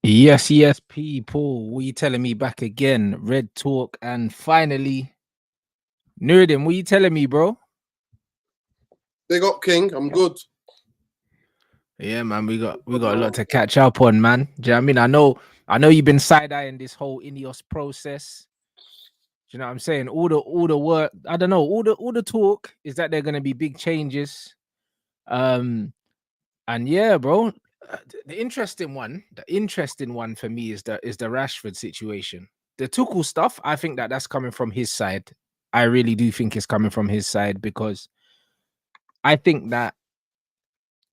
Yes, yes, people. What you telling me back again? Red Talk, and finally, NURADIN, what you telling me, bro? Big up, King. I'm good. Yeah, man, we got a lot to catch up on, man. Do you know what I mean? I know you've been side-eyeing this whole INEOS process. Do you know what I'm saying? All the work, I don't know, all the talk is that there gonna be big changes. Um, and yeah, bro. The interesting one for me is the Rashford situation. The Tuchel stuff, I think that's coming from his side. I really do think it's coming from his side because I think that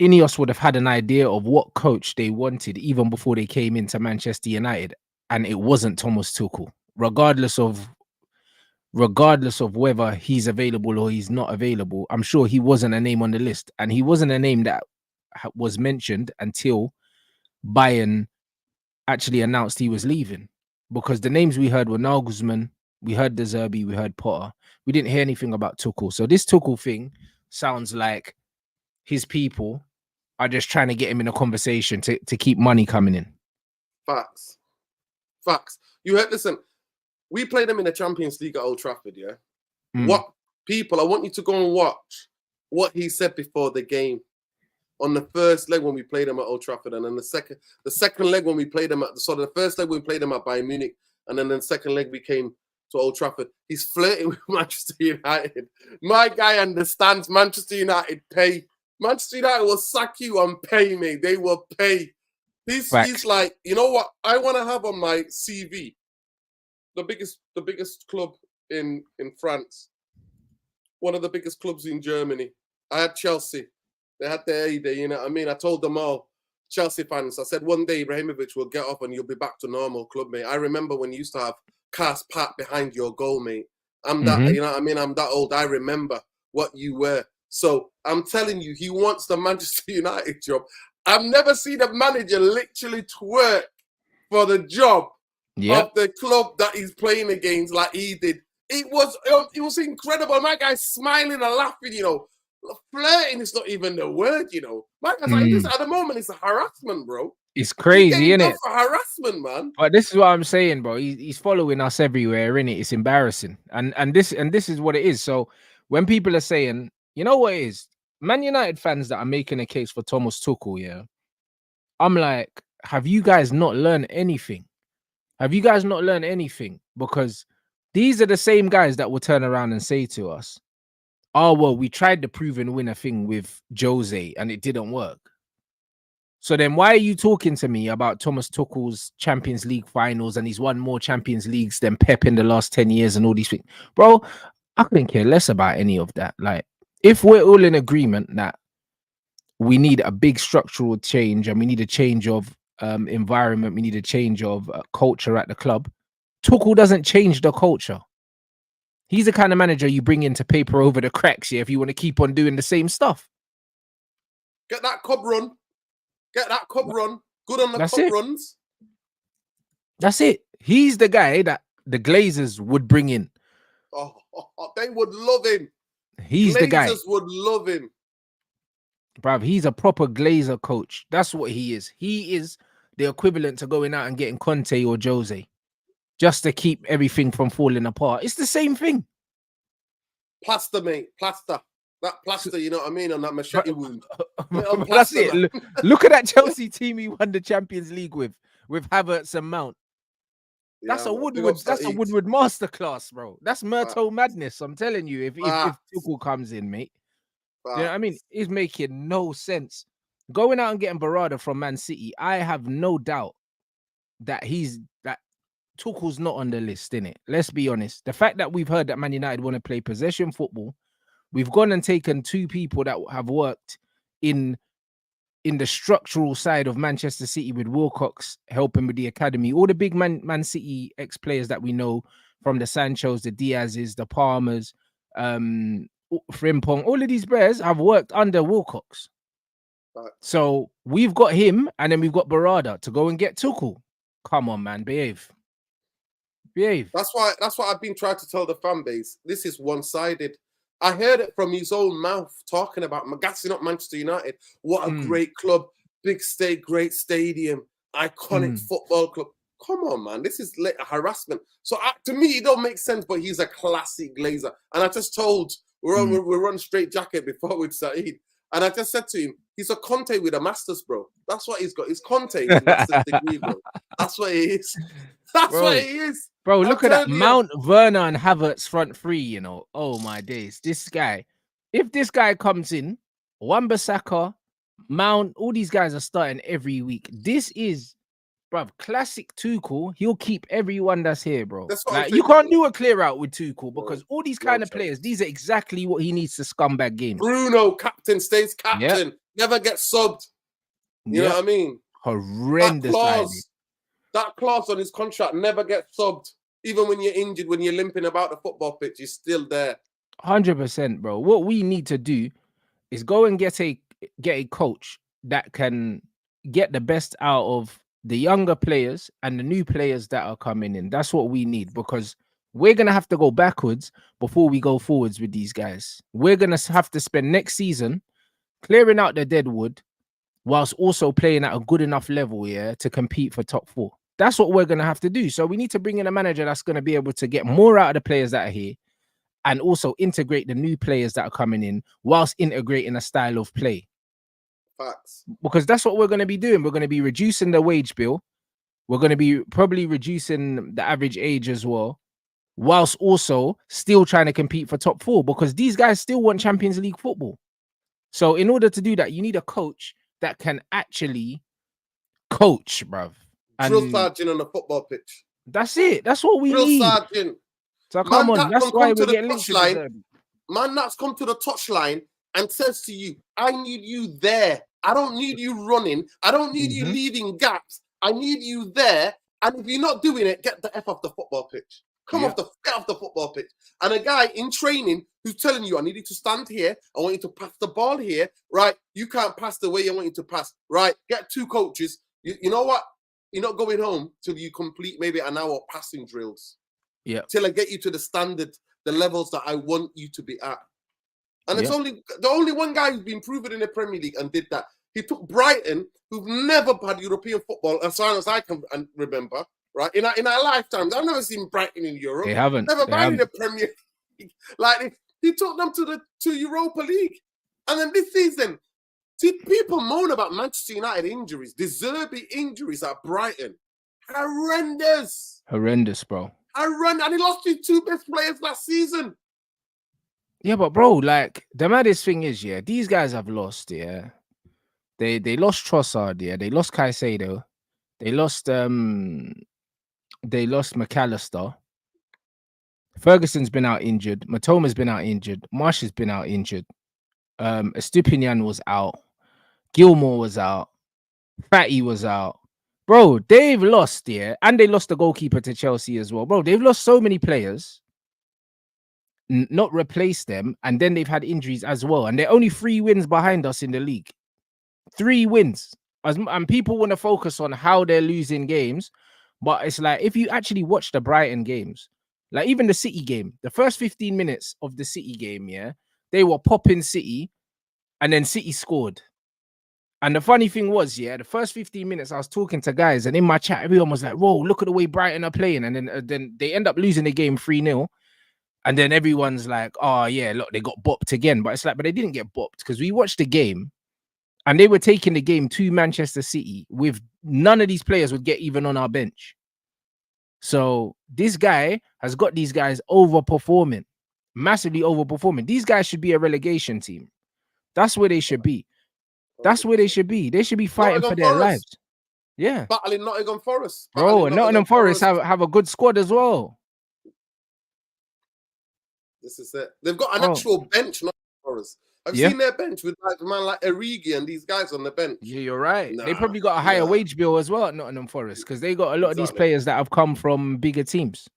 Ineos would have had an idea of what coach they wanted even before they came into Manchester United, and it wasn't Thomas Tuchel, regardless of whether he's available or he's not available. I'm sure he wasn't a name on the list, and he wasn't a name that was mentioned until Bayern actually announced he was leaving, because the names we heard were Nagelsmann, we heard the Zerbi, we heard Potter. We didn't hear anything about Tuchel. So this Tuchel thing sounds like his people are just trying to get him in a conversation to keep money coming in. Facts. Facts. You heard, listen, we played them in the Champions League at Old Trafford, yeah? What people, I want you to go and watch what he said before the game on the first leg when we played them at Old Trafford, and then the second leg when we played them at the first leg we played them at Bayern Munich, and then the second leg we came to Old Trafford. He's flirting with Manchester United. My guy understands Manchester United pay. Manchester United will sack you and pay me. They will pay. He's like, you know what? I want to have on my CV the biggest club in France, one of the biggest clubs in Germany. I had Chelsea. They had their heyday, you know what I mean? I told them all, Chelsea fans, I said, one day Ibrahimovic will get off and you'll be back to normal club, mate. I remember when you used to have Cas Pat behind your goal, mate. I'm that, you know what I mean? I'm that old. I remember what you were. So I'm telling you, he wants the Manchester United job. I've never seen a manager literally twerk for the job of the club that he's playing against like he did. It was incredible. My guy's smiling and laughing, you know. Flirting is not even the word, you know. My guy's like, this at the moment, it's a harassment, bro. It's crazy, isn't it? For harassment, man. But this is what I'm saying, bro. He's following us everywhere, innit? It's embarrassing. And this is what it is. So when people are saying, you know what it is? Man United fans that are making a case for Thomas Tuchel, yeah. I'm like, have you guys not learned anything? Have you guys not learned anything? Because these are the same guys that will turn around and say to us, oh, well, we tried the proven winner thing with Jose and it didn't work. So then why are you talking to me about Thomas Tuchel's Champions League finals and he's won more Champions Leagues than Pep in the last 10 years and all these things? Bro, I couldn't care less about any of that. Like, if we're all in agreement that we need a big structural change and we need a change of environment, we need a change of culture at the club, Tuchel doesn't change the culture. He's the kind of manager you bring in to paper over the cracks here if you want to keep on doing the same stuff. Get that cup run. Get that cup run. Good on the cup runs. That's it. He's the guy that the Glazers would bring in. Oh, they would love him. He's the guy. Glazers would love him. Bruv, he's a proper Glazer coach. That's what he is. He is the equivalent to going out and getting Conte or Jose just to keep everything from falling apart. It's the same thing. Plaster, mate. Plaster. That plaster, you know what I mean, on that machete wound. That's it. Look at that Chelsea team he won the Champions League with Havertz and Mount. That's a Woodward. That's a Woodward masterclass, bro. That's Myrtle madness. I'm telling you. If Tuchel comes in, mate, you know what I mean? It's making no sense. Going out and getting Barada from Man City, I have no doubt that Tuchel's not on the list, innit? Let's be honest. The fact that we've heard that Man United want to play possession football, we've gone and taken two people that have worked in the structural side of Manchester City with Wilcox helping with the academy. All the big Man City ex-players that we know, from the Sanchos, the Diazes, the Palmers, Frimpong, all of these players have worked under Wilcox. So we've got him, and then we've got Barada to go and get Tuchel. Come on, man, behave. That's what I've been trying to tell the fan base. This is one-sided. I heard it from his own mouth talking about gassing up Manchester United. What a great club, big state, great stadium. iconic football club. Come on, man. This is like harassment. So to me, it don't make sense, but he's a classic Glazer. And I just told, we're on straight jacket before with Saeed. And I just said to him, he's a Conte with a master's, bro. That's what he's got. He's Conte with a master's degree, bro. That's what he is. That's what he is. Bro, look at that Mount, Werner and Havertz front three, you know. Oh, my days. This guy, if this guy comes in, Wan-Bissaka, Mount, all these guys are starting every week. This is, bro, classic Tuchel. He'll keep everyone that's here, bro. Like, you can't do a clear out with Tuchel because all these kind of players, these are exactly what he needs to scumbag games. Bruno, captain, stays captain, never gets subbed. You know what I mean? Horrendous. That clause on his contract never gets subbed. Even when you're injured, when you're limping about the football pitch, he's still there. 100%, bro. What we need to do is go and get a coach that can get the best out of the younger players and the new players that are coming in. That's what we need, because we're going to have to go backwards before we go forwards with these guys. We're going to have to spend next season clearing out the deadwood whilst also playing at a good enough level, to compete for top 4. That's what we're going to have to do. So we need to bring in a manager that's going to be able to get more out of the players that are here and also integrate the new players that are coming in whilst integrating a style of play. Facts. Because that's what we're going to be doing. We're going to be reducing the wage bill. We're going to be probably reducing the average age as well, whilst also still trying to compete for top 4, because these guys still want Champions League football. So in order to do that, you need a coach that can actually coach, bruv. Drill sergeant on the football pitch. That's it. That's what we need. Drill sergeant. So come on. That's why we're getting linked to Zerbi. Man that's come to the touchline and says to you, I need you there. I don't need you running. I don't need you leaving gaps. I need you there. And if you're not doing it, get the F off the football pitch. Get off the football pitch. And a guy in training who's telling you, I need you to stand here. I want you to pass the ball here. Right? You can't pass the way I want you to pass. Right? Get 2 coaches. You know what? You're not going home till you complete maybe an hour passing drills. Yeah. Till I get you to the standard, the levels that I want you to be at. And it's the only one guy who's been proven in the Premier League and did that. He took Brighton, who've never had European football, as far as I can remember, right? In our lifetimes, I've never seen Brighton in Europe. They haven't. Never been in the Premier League. Like, he took them to Europa League. And then this season, see, people moan about Manchester United injuries. The Zerbi injuries at Brighton. Horrendous. Horrendous, bro. And he lost his 2 best players last season. Yeah, but bro, like, the maddest thing is, these guys have lost, They lost Trossard, they lost Caicedo, they lost McAllister. Ferguson's been out injured, Matoma's been out injured, Marsh has been out injured, Estupinian was out, Gilmore was out, Fatty was out. Bro, they've lost, and they lost the goalkeeper to Chelsea as well. Bro, they've lost so many players, not replaced them, and then they've had injuries as well. And they're only 3 wins behind us in the league. 3 wins. And people want to focus on how they're losing games. But it's like, if you actually watch the Brighton games, like even the City game, the first 15 minutes of the City game, they were popping City, and then City scored. And the funny thing was, the first 15 minutes I was talking to guys, and in my chat, everyone was like, whoa, look at the way Brighton are playing. And then they end up losing the game 3-0. And then everyone's like, oh, yeah, look, they got bopped again. But it's like, but they didn't get bopped, because we watched the game and they were taking the game to Manchester City with none of these players would get even on our bench. So this guy has got these guys overperforming, massively overperforming. These guys should be a relegation team. That's where they should be. That's where they should be. They should be fighting for their lives. Yeah. Battling Nottingham Forest. Bro, and Nottingham Forest have a good squad as well. This is it. They've got an actual bench, Nottingham Forest. I've seen their bench with like a man like Origi and these guys on the bench. Yeah, you're right. They probably got a higher wage bill as well at Nottingham Forest, because they got a lot of these players that have come from bigger teams.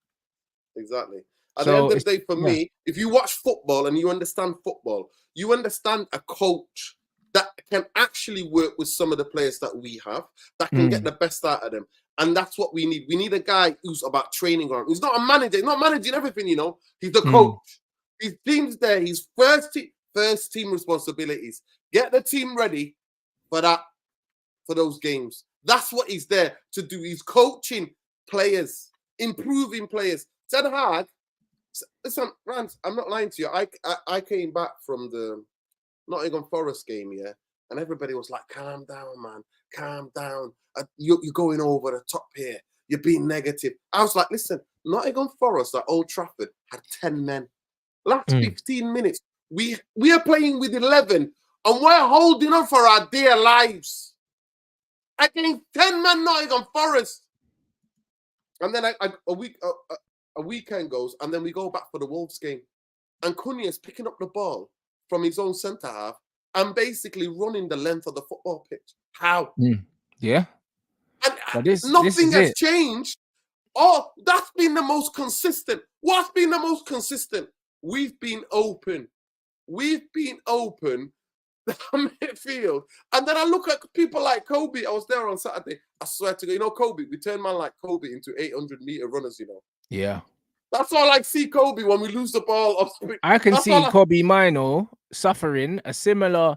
Exactly. At the end of the day, for me, if you watch football and you understand football, you understand a coach that can actually work with some of the players that we have, that can get the best out of them. And that's what we need. We need a guy who's about training on. He's not a manager. He's not managing everything, He's the coach. His team's there. His first team responsibilities. Get the team ready for those games. That's what he's there to do. He's coaching players, improving players. Ten Hag, listen, Rants, I'm not lying to you. I came back from the Nottingham Forest game, yeah, and everybody was like, calm down, man, calm down. You're going over the top here. You're being negative. I was like, listen, Nottingham Forest at Old Trafford had 10 men. Last 15 minutes, we are playing with 11, and we're holding on for our dear lives. Against 10 men Nottingham Forest. And then a weekend goes, and then we go back for the Wolves game. And Cunha's picking up the ball from his own centre half and basically running the length of the football pitch. How? Yeah. And nothing has changed. Oh, that's been the most consistent. What's been the most consistent? We've been open. We've been open down midfield. And then I look at people like Kobe. I was there on Saturday. I swear to God, you know, Kobe, we turn man like Kobe into 800-meter runners, you know. Yeah. That's all I see Kobe when we lose the ball. I can see Kobe Mino suffering a similar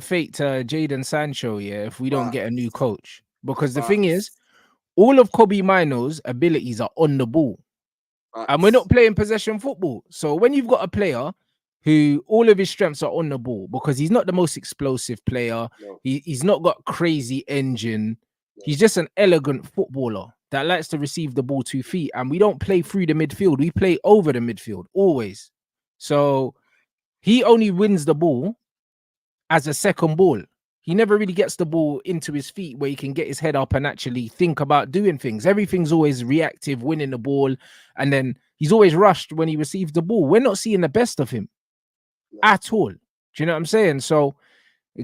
fate to Jadon Sancho, yeah, if we don't get a new coach. Because the thing is, all of Kobe Mino's abilities are on the ball. And we're not playing possession football. So when you've got a player who all of his strengths are on the ball, because he's not the most explosive player, he's not got crazy engine, he's just an elegant footballer that likes to receive the ball 2 feet. And we don't play through the midfield. We play over the midfield, always. So he only wins the ball as a second ball. He never really gets the ball into his feet where he can get his head up and actually think about doing things. Everything's always reactive, winning the ball. And then he's always rushed when he receives the ball. We're not seeing the best of him at all. Do you know what I'm saying? So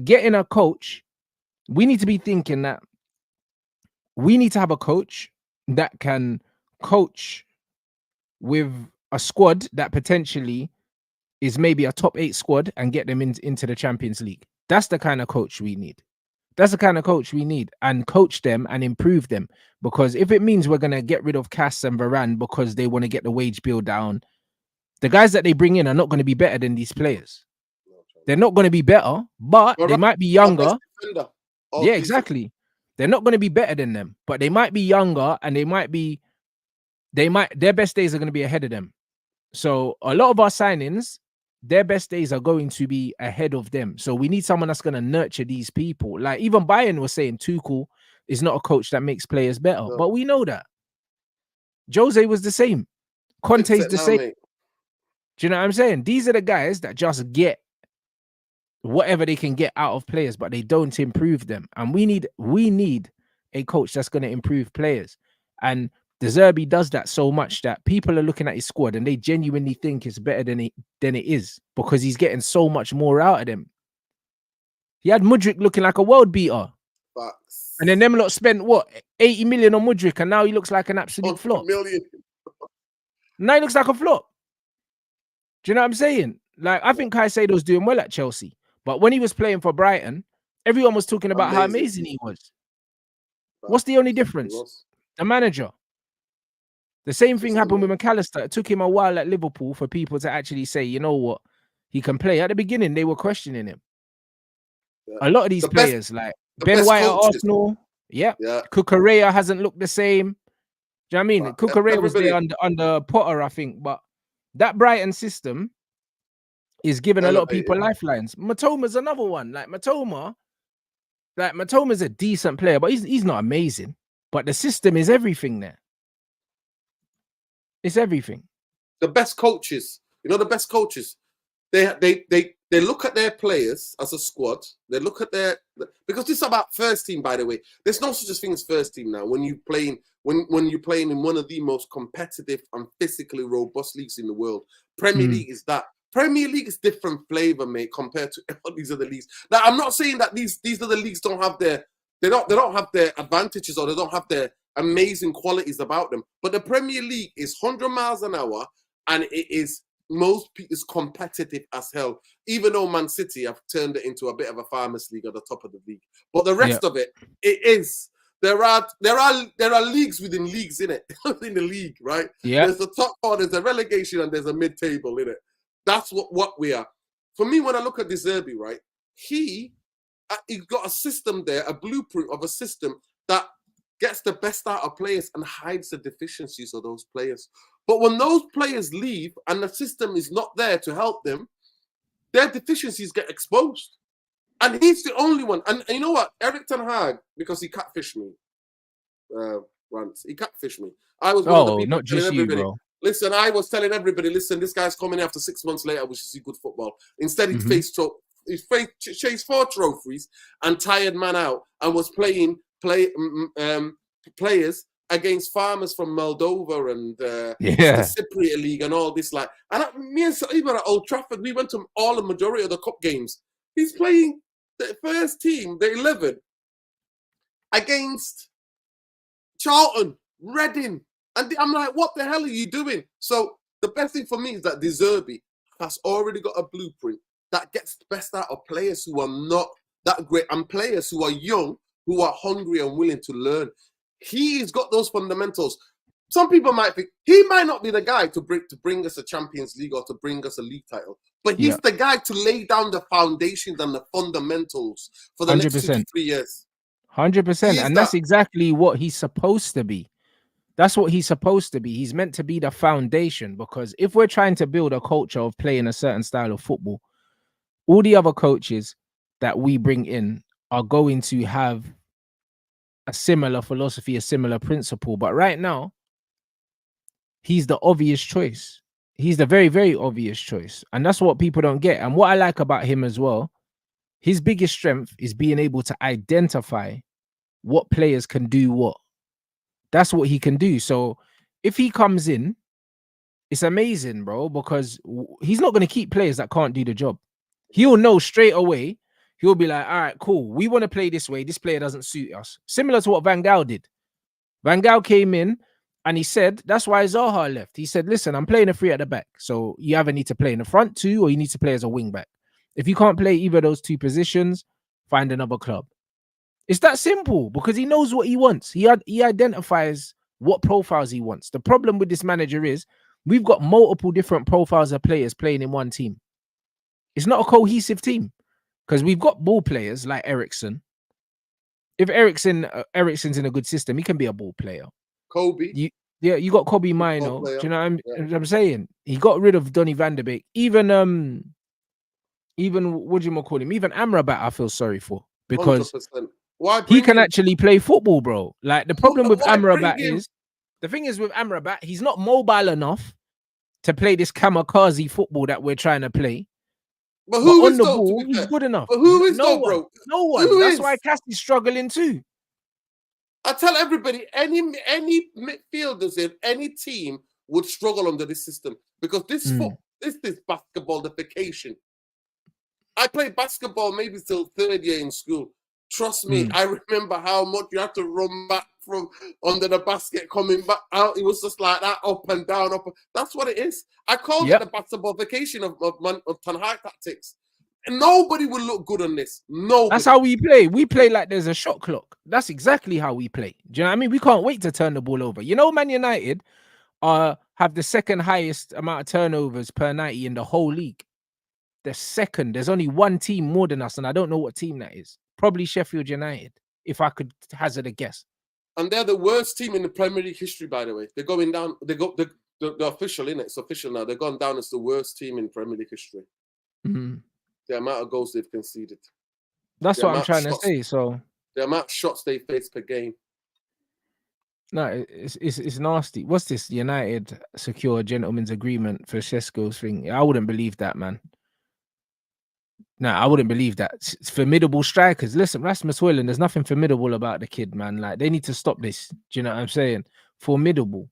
getting a coach, we need to be thinking that we need to have a coach that can coach with a squad that potentially is maybe a top 8 squad and get them into the Champions League. That's the kind of coach we need. That's the kind of coach we need, and coach them and improve them. Because if it means we're going to get rid of Cass and Varane because they want to get the wage bill down, the guys that they bring in are not going to be better than these players. They're not going to be better, but they might be younger. Yeah, exactly. They're not going to be better than them, but they might be younger, and their best days are going to be ahead of them. So a lot of our signings, their best days are going to be ahead of them. So we need someone that's going to nurture these people. Like even Bayern was saying Tuchel is not a coach that makes players better, but we know that. Jose was the same. Conte's the same. Mate. Do you know what I'm saying? These are the guys that just get whatever they can get out of players, but they don't improve them. And we need a coach that's going to improve players. And the Zerbi does that so much that people are looking at his squad and they genuinely think it's better than it is, because he's getting so much more out of them. He had Mudryk looking like a world beater. And then them lot spent what, 80 million on Mudryk, and now he looks like an absolute flop. Now he looks like a flop. Do you know what I'm saying? Like, I think Caicedo's doing well at Chelsea, but when he was playing for Brighton, everyone was talking about how amazing he was. What's the only difference? The manager. The same thing happened with McAllister. It took him a while at Liverpool for people to actually say, you know what, he can play. At the beginning, they were questioning him. A lot of these players, like Ben White at Arsenal, Cucurella hasn't looked the same. Do you know what I mean? Cucurella was there under Potter, I think, but that Brighton system is giving a lot of people lifelines. Matoma's another one. Like Matoma's a decent player, but he's not amazing. But the system is everything there. It's everything. The best coaches, you know, the best coaches, they look at their players as a squad. They look at because this is about first team, by the way. There's no such thing as first team now. When you're playing in one of the most competitive and physically robust leagues in the world, Premier League is that. Premier League is different flavor, mate, compared to all these other leagues. Now, I'm not saying that these other leagues don't have they don't have their advantages, or they don't have their amazing qualities about them. But the Premier League is 100 miles an hour, and it is competitive as hell. Even though Man City have turned it into a bit of a farmers league at the top of the league, but the rest of it is. There are leagues within leagues in it, in the league, right? Yeah. There's the top four, there's a relegation, and there's a mid-table in it. That's what we are. For me, when I look at De Zerbi, right, he he's got a system there, a blueprint of a system that gets the best out of players and hides the deficiencies of those players. But when those players leave and the system is not there to help them, their deficiencies get exposed. And he's the only one. And you know what? Eric Ten Hag, because he catfished me, Rants, he catfished me. I was one of the people not just you, bro. Listen, I was telling everybody, listen, this guy's coming after 6 months later, which is good football. Instead, he chased 4 trophies and tired man out and was playing players against farmers from Moldova and the Cypriot League and all this. Like, and me and Saliba at Old Trafford, we went to all the majority of the cup games. He's playing the first team, the 11, against Charlton, Reading. And I'm like, what the hell are you doing? So the best thing for me is that Zerbi has already got a blueprint that gets the best out of players who are not that great and players who are young, who are hungry and willing to learn. He's got those fundamentals. Some people might think he might not be the guy to bring us a Champions League or to bring us a league title, but he's the guy to lay down the foundations and the fundamentals for the 100%. Next 2 to 3 years. 100%. And that's exactly what he's supposed to be. That's what he's supposed to be. He's meant to be the foundation, because if we're trying to build a culture of playing a certain style of football, all the other coaches that we bring in are going to have a similar philosophy, a similar principle. But right now, he's the obvious choice. He's the very, very obvious choice. And that's what people don't get. And what I like about him as well, his biggest strength is being able to identify what players can do what. That's what he can do. So if he comes in, it's amazing, bro, because he's not going to keep players that can't do the job. He'll know straight away. He'll be like, all right, cool. We want to play this way. This player doesn't suit us. Similar to what Van Gaal did. Van Gaal came in and he said, that's why Zaha left. He said, listen, I'm playing a 3 at the back. So you either need to play in the front 2 or you need to play as a wing back. If you can't play either of those 2 positions, find another club. It's that simple, because he knows what he wants. He identifies what profiles he wants. The problem with this manager is we've got multiple different profiles of players playing in one team. It's not a cohesive team, because we've got ball players like Eriksen. If Eriksen's in a good system, he can be a ball player. Kobe. You got Kobe Mino. Do you know what I'm saying? He got rid of Donny van de Beek. Even what do you call him? Even Amrabat, I feel sorry for, because 100%. He can actually play football, bro. Like, the problem with Amrabat is, the thing is with Amrabat, he's not mobile enough to play this kamikaze football that we're trying to play. But who on is the though, ball, he's good enough. But who is no though, one, bro? No one. Who That's is? why Cassie's struggling too. I tell everybody, any midfielders in any team would struggle under this system, because this is basketballification. I played basketball maybe till 3rd year in school. Trust me, I remember how much you had to run back from under the basket, coming back out. It was just like that, up and down, up. That's what it is. I called it the basketballification of Ten Hag tactics. And nobody will look good on this. Nobody. That's how we play. We play like there's a shot clock. That's exactly how we play. Do you know what I mean? We can't wait to turn the ball over. You know, Man United have the 2nd highest amount of turnovers per 90 in the whole league. The 2nd. There's only one team more than us, and I don't know what team that is. Probably Sheffield United, if I could hazard a guess. And they're the worst team in the Premier League history, by the way. They're going down. They're official, innit? It's official now. They're gone down as the worst team in Premier League history. The amount of goals they've conceded. That's what I'm trying to say. So the amount of shots they face per game. No, it's nasty. What's this? United secure a gentleman's agreement for Šeško's thing. I wouldn't believe that, man. No, I wouldn't believe that. It's formidable strikers. Listen, Rasmus Hojlund, there's nothing formidable about the kid, man. Like, they need to stop this. Do you know what I'm saying? Formidable.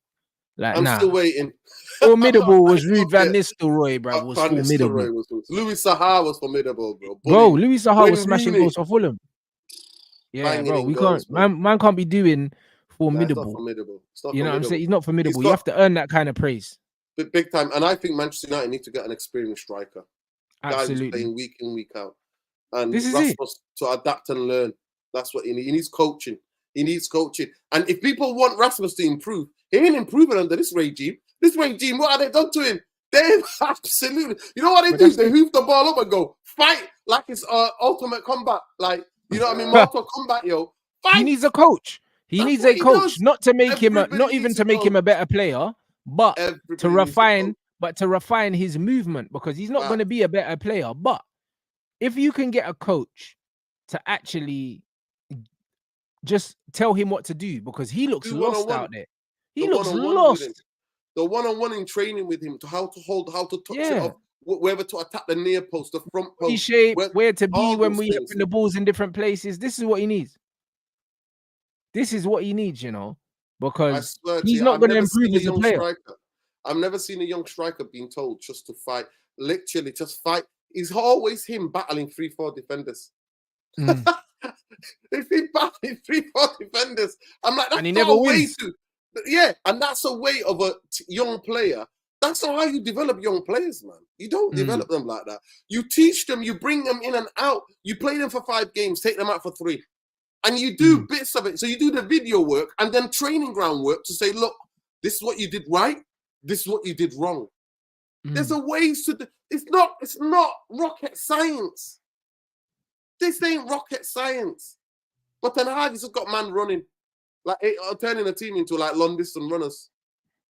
Like, I'm still waiting. Formidable was Ruud van Nistelrooy, bro. Was formidable. Louis Saha was formidable, bro. Bro, Louis Saha was smashing goals for Fulham. Yeah, bro. We can't. Man can't be doing formidable. It's not formidable. It's not you know formidable. what I'm saying? He's not formidable. You have to earn that kind of praise. Big time. And I think Manchester United need to get an experienced striker. Absolutely. Guys playing week in, week out. And this is Rasmus to adapt and learn. That's what he needs. He needs coaching. He needs coaching. And if people want Rasmus to improve, he ain't improving under this regime. This regime, what have they done to him? They've absolutely. You know what they do? They hoof the ball up and go, fight like it's Ultimate Combat. Like, you know what I mean? Mortal Kombat, yo. He needs a coach. He needs a coach, not to make him not even to make him a better player, but to refine his movement, because he's not going to be a better player. But if you can get a coach to actually just tell him what to do, because he looks lost out there. He looks lost. The one-on-one in training with him, to how to hold, how to touch it off, whether to attack the near post, the front post, shape, where to be when the ball's in different places. This is what he needs. This is what he needs, you know, because he's not going to improve as a player. I've never seen a young striker being told just to fight, literally just fight. It's always him battling 3-4 defenders. If he battling 3-4 defenders, I'm like, that's and he never wins. Yeah, and that's a way of a young player. That's not how you develop young players, man. You don't develop them like that. You teach them, you bring them in and out. You play them for 5 games, take them out for 3. And you do bits of it. So you do the video work and then training ground work to say, look, this is what you did right. This is what you did wrong. There's a ways to do. It's not rocket science. This ain't rocket science. But then Hardy's just got man running, like turning a team into like long distance runners.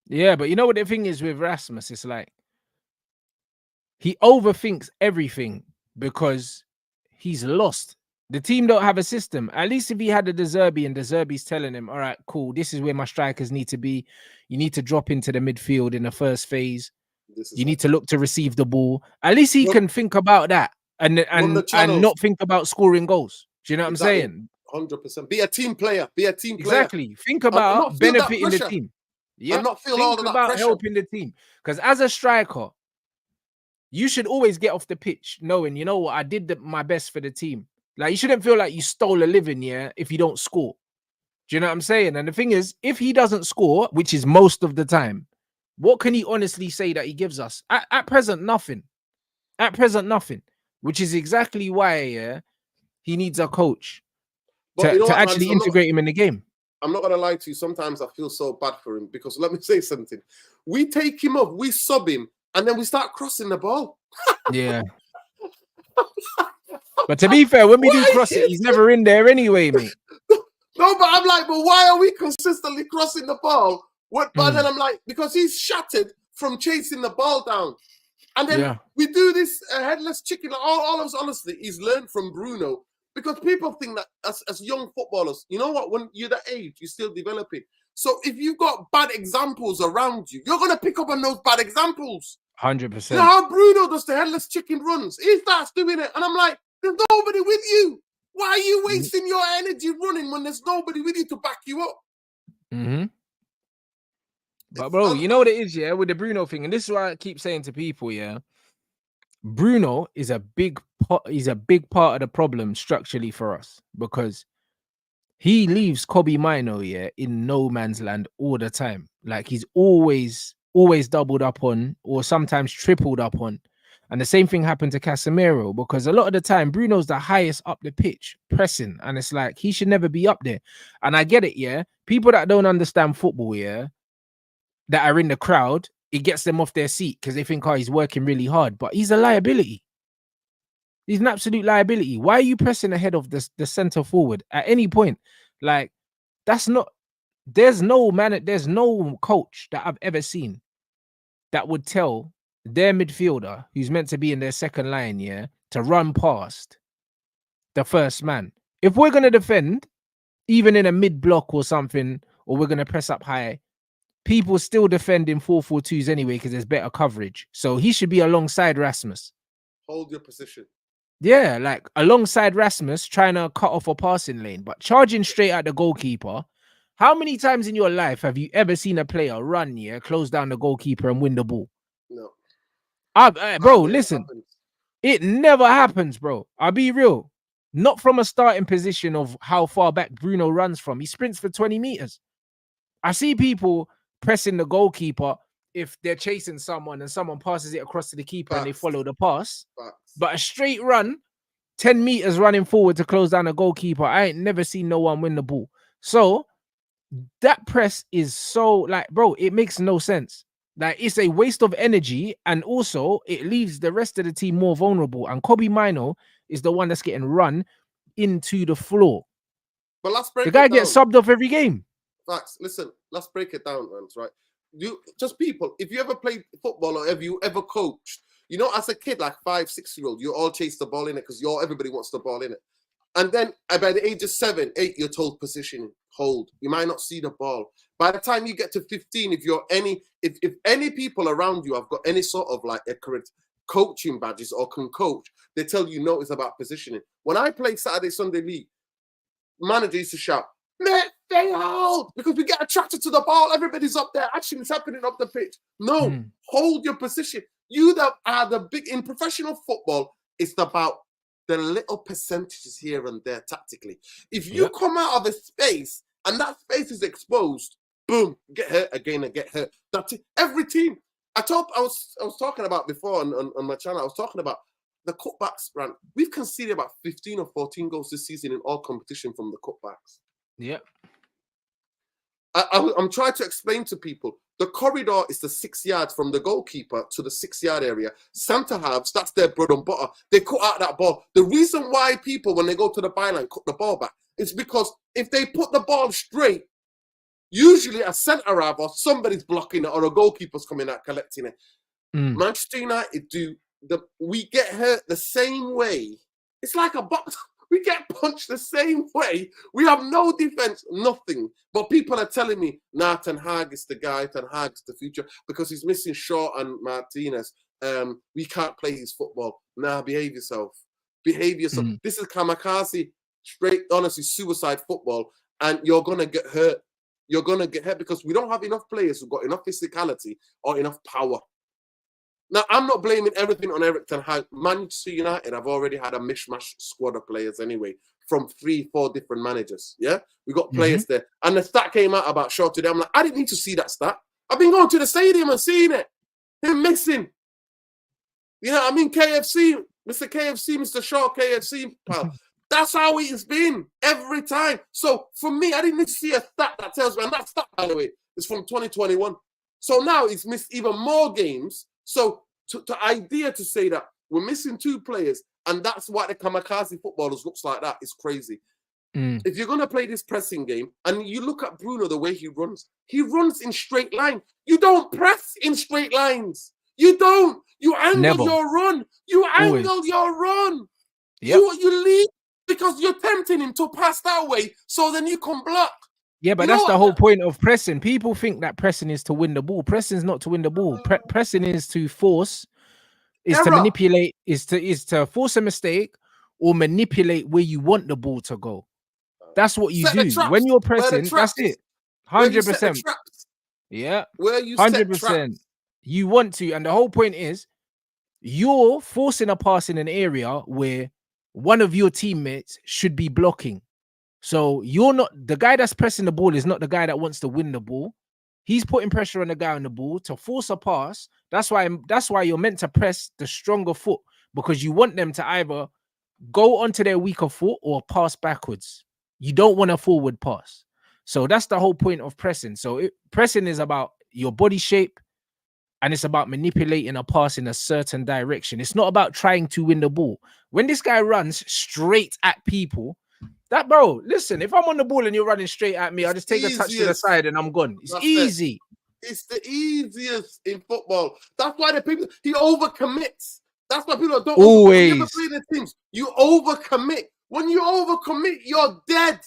Yeah, but you know what the thing is with Rasmus? It's like he overthinks everything because he's lost. The team don't have a system. At least if he had a Zerbi and Zerbi's telling him, all right, cool, this is where my strikers need to be. You need to drop into the midfield in the first phase. You need to look to receive the ball. At least he can think about that and not think about scoring goals. Do you know what I'm saying? 100%. Be a team player. Be a team player. Exactly. Think about benefiting the team. Yeah. And not feel all of that pressure. Helping the team. Because as a striker, you should always get off the pitch knowing, you know what, I did my best for the team. Like, you shouldn't feel like you stole a living, if you don't score. Do you know what I'm saying? And the thing is, if he doesn't score, which is most of the time, what can he honestly say that he gives us? At present, nothing. At present, nothing. Which is exactly why, he needs a coach to actually integrate him in the game. I'm not going to lie to you. Sometimes I feel so bad for him because, let me say something. We take him off, we sub him, and then we start crossing the ball. Yeah. But to be fair, when we do cross it, he's never in there anyway, mate. No, but I'm like, but why are we consistently crossing the ball? But then I'm like, because he's shattered from chasing the ball down. And then we do this headless chicken. All of us, honestly, he's learned from Bruno. Because people think that as young footballers, you know what? When you're that age, you're still developing. So if you've got bad examples around you, you're going to pick up on those bad examples. 100%. You know how Bruno does the headless chicken runs? He starts doing it. And I'm like, there's nobody with you. Why are you wasting your energy running when there's nobody with you to back you up? But bro, you know what it is, with the Bruno thing, and this is why I keep saying to people, Bruno is a big part of the problem structurally for us, because he leaves Kobe Mino in no man's land all the time. Like, he's always doubled up on, or sometimes tripled up on. And the same thing happened to Casemiro, because a lot of the time Bruno's the highest up the pitch pressing, and it's like he should never be up there. And I get it, people that don't understand football, that are in the crowd, it gets them off their seat because they think, oh, he's working really hard, but he's a liability. He's an absolute liability. Why are you pressing ahead of the center forward at any point? Like, that's not. There's no coach that I've ever seen that would tell their midfielder who's meant to be in their second line, to run past the first man. If we're going to defend, even in a mid block or something, or we're going to press up high, people still defend in 4-4-2s anyway because there's better coverage. So he should be alongside Rasmus. Hold your position. Yeah, like alongside Rasmus, trying to cut off a passing lane, but charging straight at the goalkeeper. How many times in your life have you ever seen a player run, close down the goalkeeper and win the ball? No. Bro, listen, it never happens, bro. I'll be real. Not from a starting position of how far back Bruno runs from. He sprints for 20 meters. I see people pressing the goalkeeper if they're chasing someone and someone passes it across to the keeper and they follow the pass. But a straight run, 10 meters running forward to close down a goalkeeper, I ain't never seen no one win the ball. So that press is so, like, bro, it makes no sense. Like, it's a waste of energy, and also it leaves the rest of the team more vulnerable. And Kobe Mino is the one that's getting run into the floor. But let's break The guy it down. gets subbed off every game. Facts. Listen, let's break it down, Rants, right? You just people, if you ever played football or you ever coached, you know, as a kid, like 5, 6-year-old, you all chase the ball in it because everybody wants the ball in it. And then by the age of 7, 8, you're told position, hold. You might not see the ball. By the time you get to 15, if any people around you have got any sort of like a current coaching badges or can coach, they tell you no, it's about positioning. When I played Saturday, Sunday league, manager used to shout, "Let they hold," because we get attracted to the ball. Everybody's up there. Action is happening up the pitch. No, hold your position. You that are the big in professional football, it's about the little percentages here and there tactically. If you come out of a space and that space is exposed, boom, get hurt again and get hurt. That's it. Every team. I was talking about before on my channel. I was talking about the cutbacks. Rant. We've conceded about 15 or 14 goals this season in all competition from the cutbacks. Yeah. I'm trying to explain to people, the corridor is the 6 yards from the goalkeeper to the 6-yard area. Centre halves, that's their bread and butter. They cut out that ball. The reason why people, when they go to the byline, cut the ball back is because if they put the ball straight, usually a centre half or somebody's blocking it or a goalkeeper's coming out collecting it. Manchester United we get hurt the same way. It's like a box. We get punched the same way. We have no defense, nothing. But people are telling me, nah, Ten Hag is the guy, Ten Hag's the future, because he's missing Shaw and Martinez. We can't play his football. Nah, behave yourself. Behave yourself. This is kamikaze, straight, honestly, suicide football, and you're going to get hurt. You're going to get hurt because we don't have enough players who've got enough physicality or enough power. Now, I'm not blaming everything on Erik ten Hag. Manchester United have already had a mishmash squad of players anyway, from 3-4 different managers, yeah? We got players there. And the stat came out about Shaw today. I'm like, I didn't need to see that stat. I've been going to the stadium and seeing it. Him missing. You know what I mean? KFC, Mr. KFC, Mr. Shaw, KFC, pal. That's how it's been every time. So, for me, I didn't need to see a stat that tells me, and that stat, by the way, is from 2021. So now he's missed even more games. So the idea to say that we're missing 2 players and that's why the kamikaze footballers looks like that is crazy. If you're going to play this pressing game and you look at Bruno, the way he runs in straight line. You don't press in straight lines. You don't. You angle your run. You angle your run. Yep. You lead because you're tempting him to pass that way so then you can block. Yeah, but that's the whole point of pressing. People think that pressing is to win the ball. Pressing is not to win the ball. Pressing is to force, to manipulate, is to force a mistake or manipulate where you want the ball to go. That's what you do. When you're pressing, that's it. 100%. Yeah. Where you 100%. You want to, and the whole point is you're forcing a pass in an area where one of your teammates should be blocking. So you're not the guy that's pressing the ball is not the guy that wants to win the ball. He's putting pressure on the guy on the ball to force a pass. That's why you're meant to press the stronger foot, because you want them to either go onto their weaker foot or pass backwards. You don't want a forward pass. So that's the whole point of pressing. So pressing is about your body shape and it's about manipulating a pass in a certain direction. It's not about trying to win the ball. When this guy runs straight at people, that bro, listen, if I'm on the ball and you're running straight at me, I just take a touch to the side and I'm gone. It's easy. It's the easiest in football. That's why he overcommits. That's why people don't always play the teams. You overcommit. When you overcommit, you're dead.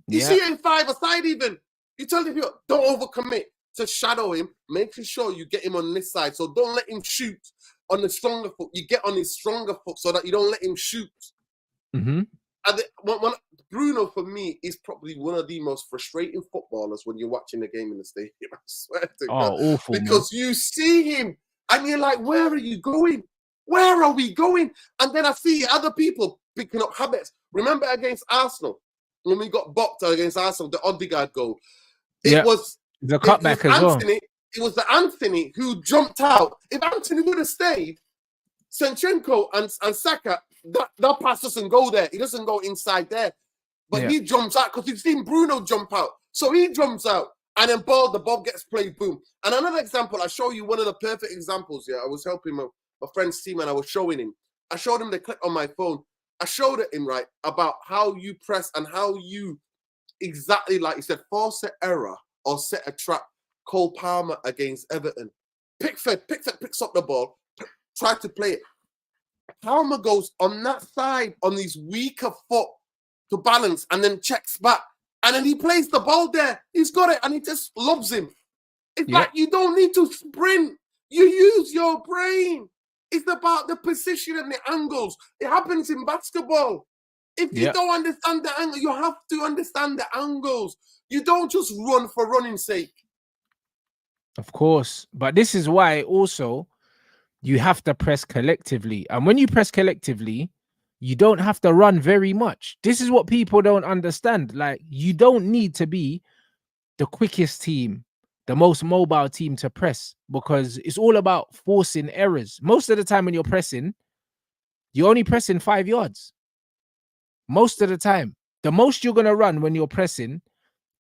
You see it in 5-a-side even. You tell the people, don't overcommit. To shadow him, making sure you get him on this side. So don't let him shoot on the stronger foot. You get on his stronger foot so that you don't let him shoot. And Bruno, for me, is probably one of the most frustrating footballers when you're watching the game in the stadium. I swear to God. Awful, because you see him and you're like, where are you going? Where are we going? And then I see other people picking up habits. Remember against Arsenal, when we got bopped against Arsenal, the Odegaard goal. It was the cutback as well. It was the Anthony who jumped out. If Anthony would have stayed, Zinchenko and Saka, that pass doesn't go there. He doesn't go inside there. But he jumps out because you've seen Bruno jump out. So he jumps out and then the ball gets played, boom. And another example, I show you one of the perfect examples. I was helping my friend's team and I was showing him. I showed him the clip on my phone. I showed it him, right, about how you press and how you exactly, like you said, force an error or set a trap. Cole Palmer against Everton. Pickford picks up the ball, try to play it. Palmer goes on that side on his weaker foot to balance and then checks back. And then he plays the ball there. He's got it and he just lobs him. It's like you don't need to sprint. You use your brain. It's about the position and the angles. It happens in basketball. If you don't understand the angle, you have to understand the angles. You don't just run for running's sake. Of course. But this is why also you have to press collectively. And when you press collectively, you don't have to run very much. This is what people don't understand. Like, you don't need to be the quickest team, the most mobile team to press, because it's all about forcing errors. Most of the time when you're pressing, you're only pressing 5 yards. Most of the time. The most you're going to run when you're pressing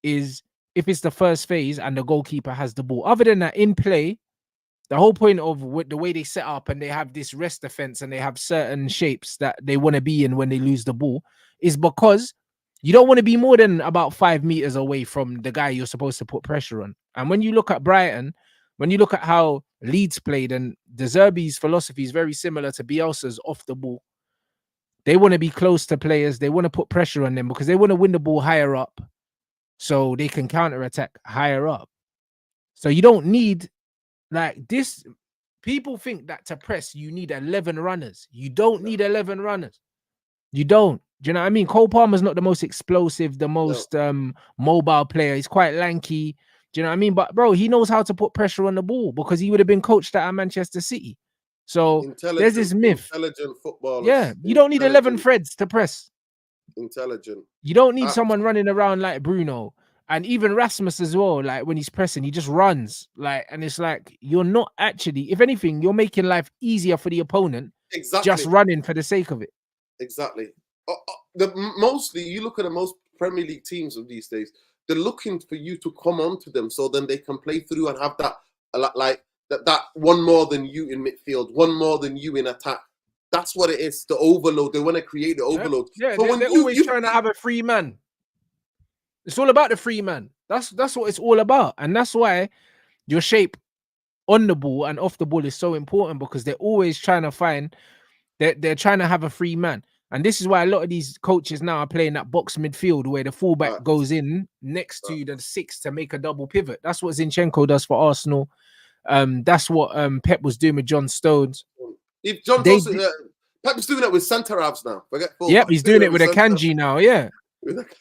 is if it's the first phase and the goalkeeper has the ball. Other than that, in play, the whole point of the way they set up and they have this rest defense and they have certain shapes that they want to be in when they lose the ball is because you don't want to be more than about 5 meters away from the guy you're supposed to put pressure on. And when you look at Brighton, when you look at how Leeds played, and the Zerbi's philosophy is very similar to Bielsa's off the ball. They want to be close to players. They want to put pressure on them because they want to win the ball higher up so they can counter-attack higher up. So you don't need, like, this. People think that to press, you need 11 runners. You don't need 11 runners. You don't. Do you know what I mean? Cole Palmer's not the most explosive, the most mobile player. He's quite lanky. Do you know what I mean? But, bro, he knows how to put pressure on the ball because he would have been coached at Manchester City. So there's this myth. Intelligent footballers. Yeah, you don't need 11 Freds to press. Intelligent. You don't need someone running around like Bruno. And even Rasmus as well, like when he's pressing, he just runs. Like, and it's like, you're not actually, if anything, you're making life easier for the opponent. Exactly. Just running for the sake of it. Exactly. Mostly, you look at the most Premier League teams of these days, they're looking for you to come onto them so then they can play through and have that, like, that one more than you in midfield, one more than you in attack. That's what it is, the overload. They want to create the overload. Yeah, so they're always trying to have a free man. It's all about the free man. That's what it's all about. And that's why your shape on the ball and off the ball is so important, because they're always trying to find, they're trying to have a free man. And this is why a lot of these coaches now are playing that box midfield where the fullback goes in next to the 6 to make a double pivot. That's what Zinchenko does for Arsenal. That's what Pep was doing with John Stones. If John Stones, Pep's doing it with centre halves now. Forget fullback. Yep, he's doing it with a Kanji now. Yeah.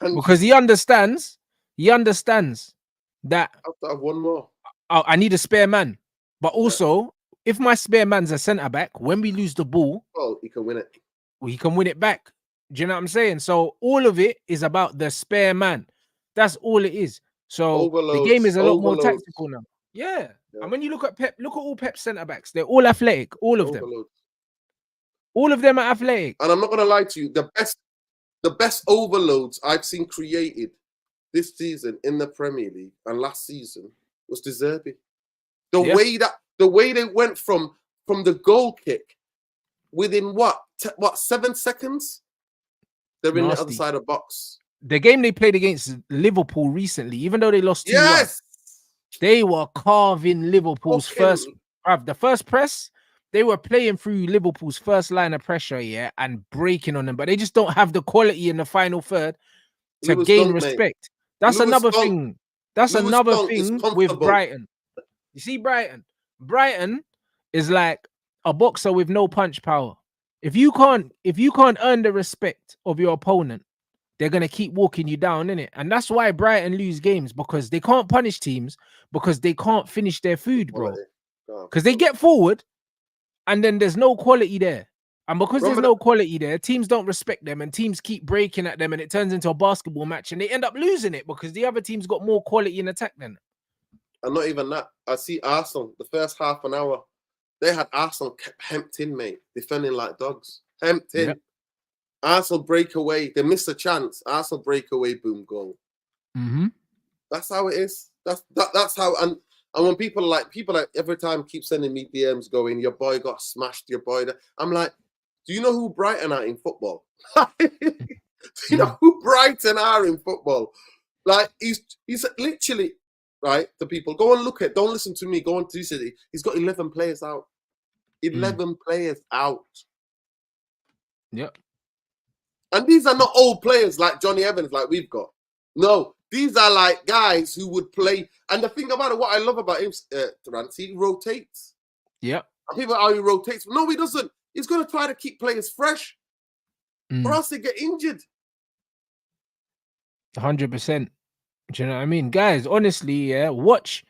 Because he understands that I have to have one more. I need a spare man. But also, if my spare man's a centre back, when we lose the ball, he can win it. He can win it back. Do you know what I'm saying? So all of it is about the spare man. That's all it is. So the game is a lot more tactical now. Yeah. And when you look at Pep, look at all Pep's centre backs. They're all athletic. All of them. All of them are athletic. And I'm not gonna lie to you, the best overloads I've seen created this season in the Premier League and last season was the Zerbi. The way they went from the goal kick within what 7 seconds, they're in the other side of the box. The game they played against Liverpool recently, even though they lost 2-1, they were carving Liverpool's first. The first press, they were playing through Liverpool's first line of pressure, and breaking on them, but they just don't have the quality in the final third to gain respect. That's another thing. That's another thing with Brighton. You see, Brighton is like a boxer with no punch power. If you can't earn the respect of your opponent, they're gonna keep walking you down, innit? And that's why Brighton lose games, because they can't punish teams because they can't finish their food, bro. Because they get forward and then there's no quality there. And because there's no quality there, teams don't respect them and teams keep breaking at them and it turns into a basketball match and they end up losing it because the other team's got more quality in attack than them. And not even that. I see Arsenal, the first half an hour, they had Arsenal kept hemped in, mate, defending like dogs. Hemped in. Yep. Arsenal break away. They miss a chance. Arsenal break away, boom, goal. That's how it is. That's how. And when people like every time keep sending me DMs going, your boy got smashed, your boy. I'm like, Do you know who Brighton are in football? Do you know who Brighton are in football? Like, he's literally, right, the people, go and look at, don't listen to me, go on to City. He's got 11 players out. 11 players out. Yep. And these are not old players like Johnny Evans, like we've got. No, these are like guys who would play. And the thing about it, what I love about him, Rants, he rotates. Yep. And people are, he rotates. No, he doesn't. He's going to try to keep players fresh, or else they get injured. 100%. Do you know what I mean? Guys, honestly, yeah, watch.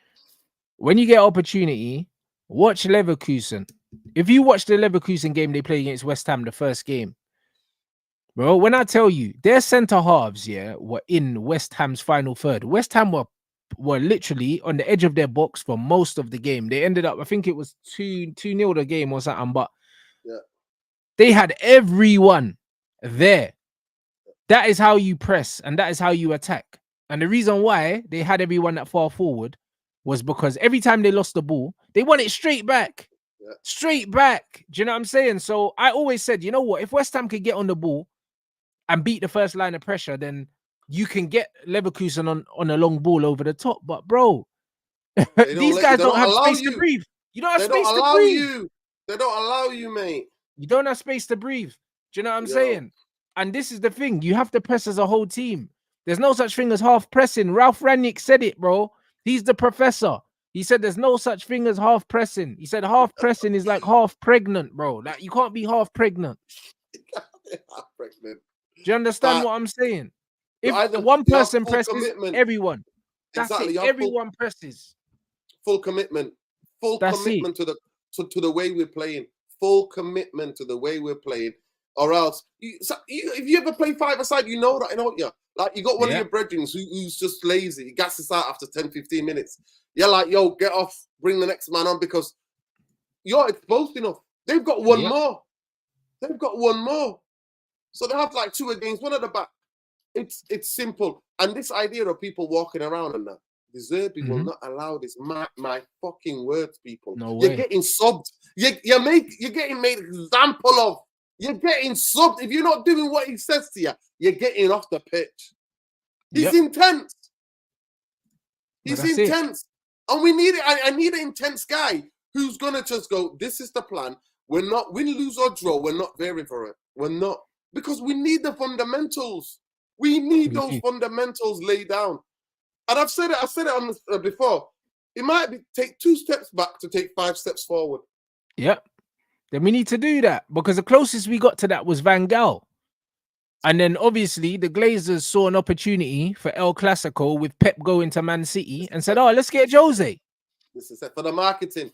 When you get opportunity, watch Leverkusen. If you watch the Leverkusen game they play against West Ham, the first game, bro, when I tell you, their centre halves, yeah, were in West Ham's final third. West Ham were literally on the edge of their box for most of the game. They ended up, I think it was 2-0 the game or something, but they had everyone there. That is how you press and that is how you attack. And the reason why they had everyone that far forward was because every time they lost the ball, they won it straight back. Straight back. Do you know what I'm saying? So I always said, you know what? If West Ham could get on the ball and beat the first line of pressure, then you can get Leverkusen on a long ball over the top. But bro, these guys don't have space to breathe. You don't have space to breathe. They don't allow you, mate. You don't have space to breathe. Do you know what I'm saying? And this is the thing. You have to press as a whole team. There's no such thing as half pressing. Ralph Rangnick said it, bro. He's the professor. He said there's no such thing as half pressing. He said half pressing is like half pregnant, bro. Like, you can't be half pregnant. Half pregnant. Do you understand what I'm saying? If one person presses, everyone. That's it. Everyone presses. Full commitment. Full commitment to the way we're playing. Full commitment to the way we're playing. Or else, if you ever play five-a-side, you know that, don't you? Like, you got one of your brethren who's just lazy. He gasses out after 10, 15 minutes. You're like, yo, get off, bring the next man on, because you're exposed enough. They've got one more. They've got one more. So they have like two against one at the back. It's simple. And this idea of people walking around and that, the Zerbi will not allow this. My fucking words, people. No way. You're getting subbed. You're getting made example of. You're getting subbed. If you're not doing what he says to you, you're getting off the pitch. He's intense. He's intense. And we need it. I need an intense guy who's going to just go, this is the plan. We're not win, lose, or draw. We're not varying for it. We're not. Because we need the fundamentals. We need those fundamentals laid down. And I've said it on before. It might take 2 steps back to take 5 steps forward. Yep. Then we need to do that, because the closest we got to that was Van Gaal. And then obviously the Glazers saw an opportunity for El Clasico with Pep going to Man City and said, oh, let's get Jose. This is it for the marketing.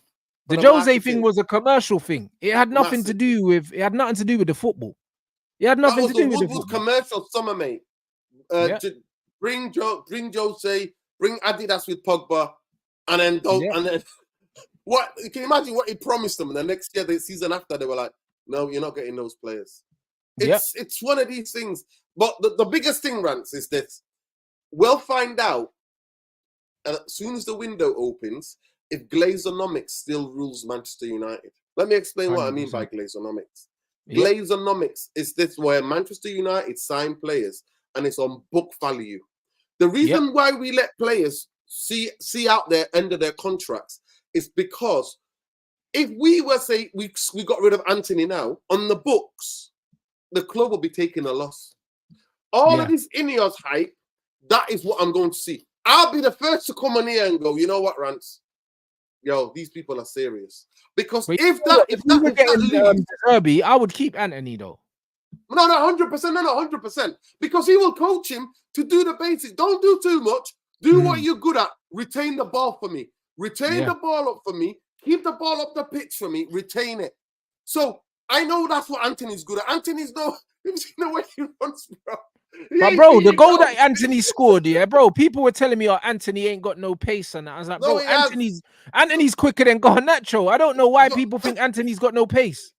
The Jose thing was a commercial thing. It had nothing to do with the football. It had nothing to do with the football. Commercial summer, mate. Bring Jose, bring Adidas with Pogba, and then what? Can you imagine what he promised them? And the next year, the season after, they were like, "No, you're not getting those players." It's one of these things. But the biggest thing, Rants, is this: we'll find out as soon as the window opens if Glazonomics still rules Manchester United. Let me explain 100%. What I mean by Glazonomics. Glazonomics is this, where Manchester United sign players and it's on book value. The reason why we let players see out their end of their contracts is because if we were, say, we got rid of Anthony now, on the books, the club will be taking a loss. All of this INEOS hype, that is what I'm going to see. I'll be the first to come on here and go, you know what, Rants? Yo, these people are serious. Because if we were getting Zerbi, I would keep Anthony though. No, 100%. No, 100%. Because he will coach him to do the basics. Don't do too much. Do what you're good at. Retain the ball for me. Retain the ball up for me. Keep the ball up the pitch for me. Retain it. So I know that's what Anthony's good at. Anthony's you've seen the way he runs, bro. But bro, the goal that Anthony scored, bro, people were telling me, oh, Anthony ain't got no pace and that. I was like, bro, Anthony's quicker than Garnacho. I don't know why people think Anthony's got no pace.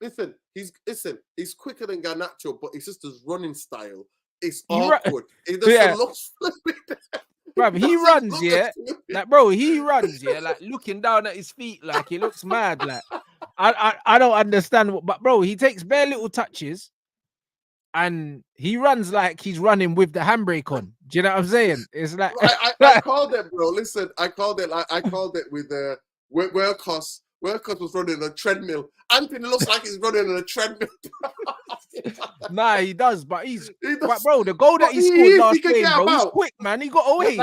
Listen, he's quicker than Garnacho, but it's just his running style. It's awkward. It doesn't look fluid. Bro, he runs, like, bro, he runs, like, looking down at his feet, like, he looks mad, like. I don't understand. But bro, he takes bare little touches, and he runs like he's running with the handbrake on. Do you know what I'm saying? It's like I called it, bro. Listen, I called it with Workhorse. Workhorse was running on a treadmill. Anthony looks like he's running on a treadmill. Nah, he does, but but bro, the goal that he scored last game, bro, he's quick, man. He got away.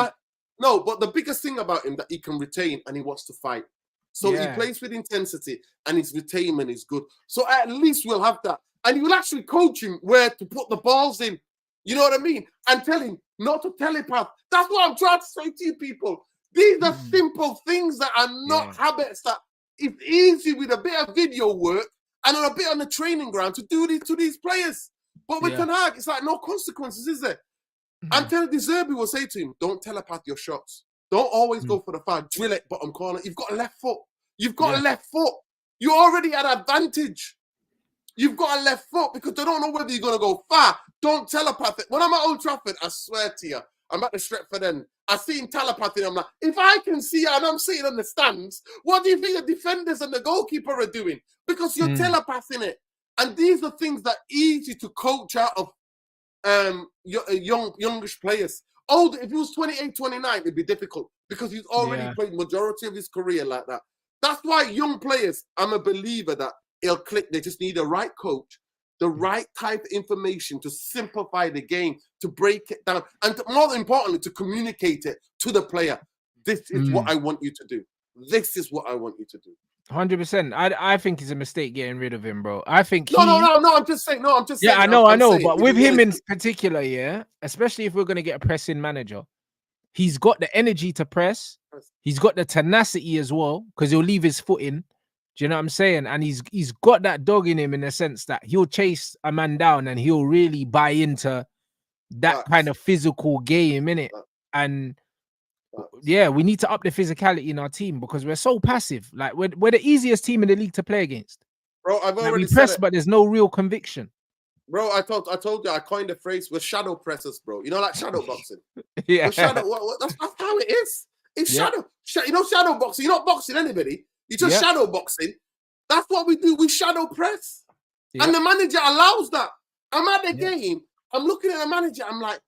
No, but the biggest thing about him that he can retain and he wants to fight. So he plays with intensity and his retainment is good. So at least we'll have that. And you will actually coach him where to put the balls in. You know what I mean? And tell him not to telepath. That's what I'm trying to say to you people. These are simple things that are not habits that it's easy with a bit of video work and on a bit on the training ground to do this to these players. But with Ten Hag, it's like no consequences, is there? I'm telling you, Zerbi will say to him, don't telepath your shots. Don't always go for the far. Drill it, bottom corner. You've got a left foot. You've got a left foot. You already had advantage. You've got a left foot because they don't know whether you're going to go far. Don't telepath it. When I'm at Old Trafford, I swear to you, I'm at the Stretford end. I see him telepathing. I'm like, if I can see it and I'm sitting on the stands, what do you think the defenders and the goalkeeper are doing? Because you're telepathing it. And these are things that are easy to coach out of youngish players. Older, if he was 28, 29, it'd be difficult because he's already played majority of his career like that. That's why young players, I'm a believer that it'll click. They just need a right coach, the right type of information to simplify the game, to break it down, and more importantly, to communicate it to the player. This is what I want you to do. This is what I want you to do. 100%. I think it's a mistake getting rid of him, bro. I think no. I'm just saying. No, I'm just saying. Yeah, I know. But with him in particular, especially if we're gonna get a pressing manager, he's got the energy to press. He's got the tenacity as well because he'll leave his foot in. Do you know what I'm saying? And he's got that dog in him in the sense that he'll chase a man down and he'll really buy into that kind of physical game, innit? And yeah, we need to up the physicality in our team because we're so passive. Like we're the easiest team in the league to play against. Bro, I've already we press, but there's no real conviction. Bro, I told you I coined the phrase with shadow pressers, bro. You know, like shadow boxing. Yeah, that's how it is. It's shadow. You know, shadow boxing. You're not boxing anybody. You're just shadow boxing. That's what we do. We shadow press, and the manager allows that. I'm at the game. I'm looking at the manager. I'm like,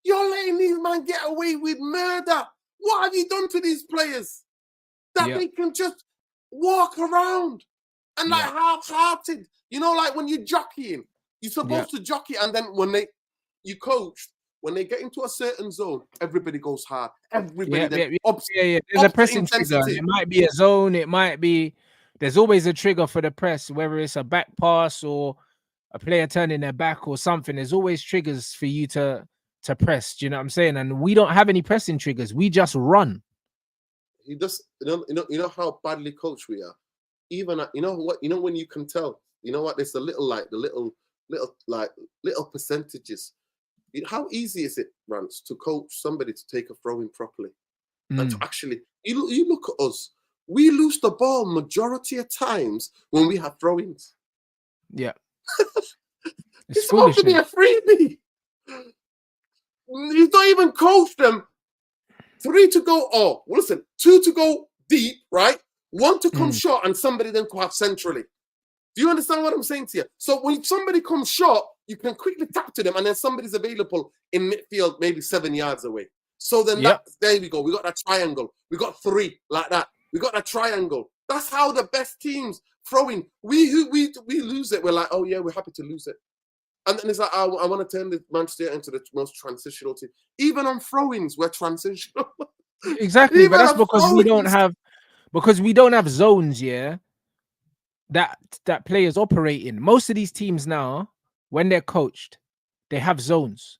you're letting these men get away with murder. What have you done to these players that they can just walk around and like half-hearted? You know, like when you're jockeying, you're supposed to jockey, and then when you coach, when they get into a certain zone, everybody goes hard. Everybody, There's a pressing trigger. It might be a zone. It might be. There's always a trigger for the press, whether it's a back pass or a player turning their back or something. There's always triggers for you to press. Do you know what I'm saying? And we don't have any pressing triggers. We just run. You just you know how badly coached we are. Even you know what, you know when you can tell. You know what? There's the little percentages. How easy is it, Rants, to coach somebody to take a throw in properly and to actually you look at us. We lose the ball majority of times when we have throw-ins. Yeah, it's supposed to be a freebie. You don't even coach them. 3 to go. Oh, well, listen, 2 to go deep, right? 1 to come short, and somebody then go out centrally. Do you understand what I'm saying to you? So when somebody comes short, you can quickly tap to them, and then somebody's available in midfield, maybe 7 yards away. So then there we go. We got that triangle. We got 3 like that. We got that triangle. That's how the best teams throwing. We lose it. We're like, oh yeah, we're happy to lose it. And then it's like, I want to turn the Manchester into the most transitional team. Even on throw-ins, we're transitional. Exactly, but that's because we don't have zones, that players operate in. Most of these teams now, when they're coached, they have zones.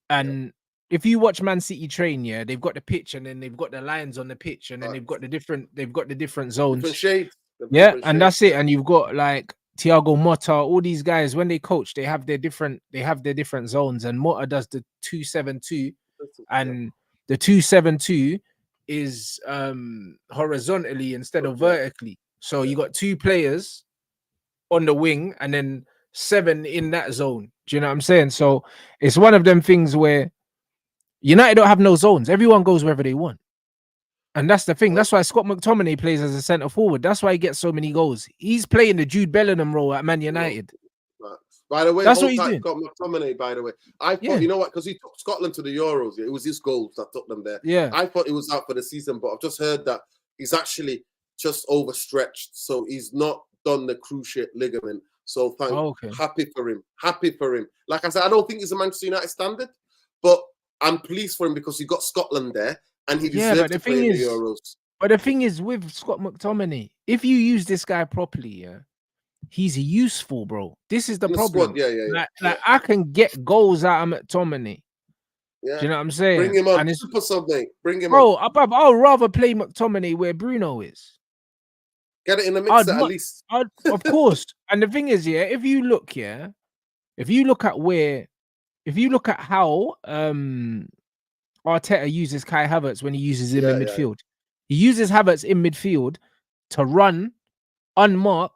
And if you watch Man City train, they've got the pitch, and then they've got the lines on the pitch, and then they've got the different zones. Different shades. That's it. And you've got like Thiago Motta, all these guys, when they coach, they have their different zones. And Motta does the 2-7-2, and the 2-7-2 is horizontally instead of vertically. So you got 2 players on the wing and then 7 in that zone. Do you know what I'm saying? So it's one of them things where United don't have no zones. Everyone goes wherever they want. And that's the thing. That's why Scott McTominay plays as a centre forward. That's why he gets so many goals. He's playing the Jude Bellingham role at Man United. By the way, that's what he's doing. Got McTominay, by the way. I thought, you know what, because he took Scotland to the Euros. It was his goals that took them there. Yeah. I thought he was out for the season, but I've just heard that he's actually just overstretched. So he's not done the cruciate ligament. So happy for him. Happy for him. Like I said, I don't think he's a Manchester United standard, but I'm pleased for him because he got Scotland there and he deserved to play in the Euros. But the thing is with Scott McTominay, if you use this guy properly, he's useful, bro. This is the problem. Squad, like I can get goals out of McTominay. Yeah. Do you know what I'm saying? Bring him on. Super sub, mate. Bring him on. Bro, I'll rather play McTominay where Bruno is. Get it in the mix at least. Of course. And the thing is, if you look at how Arteta uses Kai Havertz when he uses him in midfield. He uses Havertz in midfield to run, unmarked,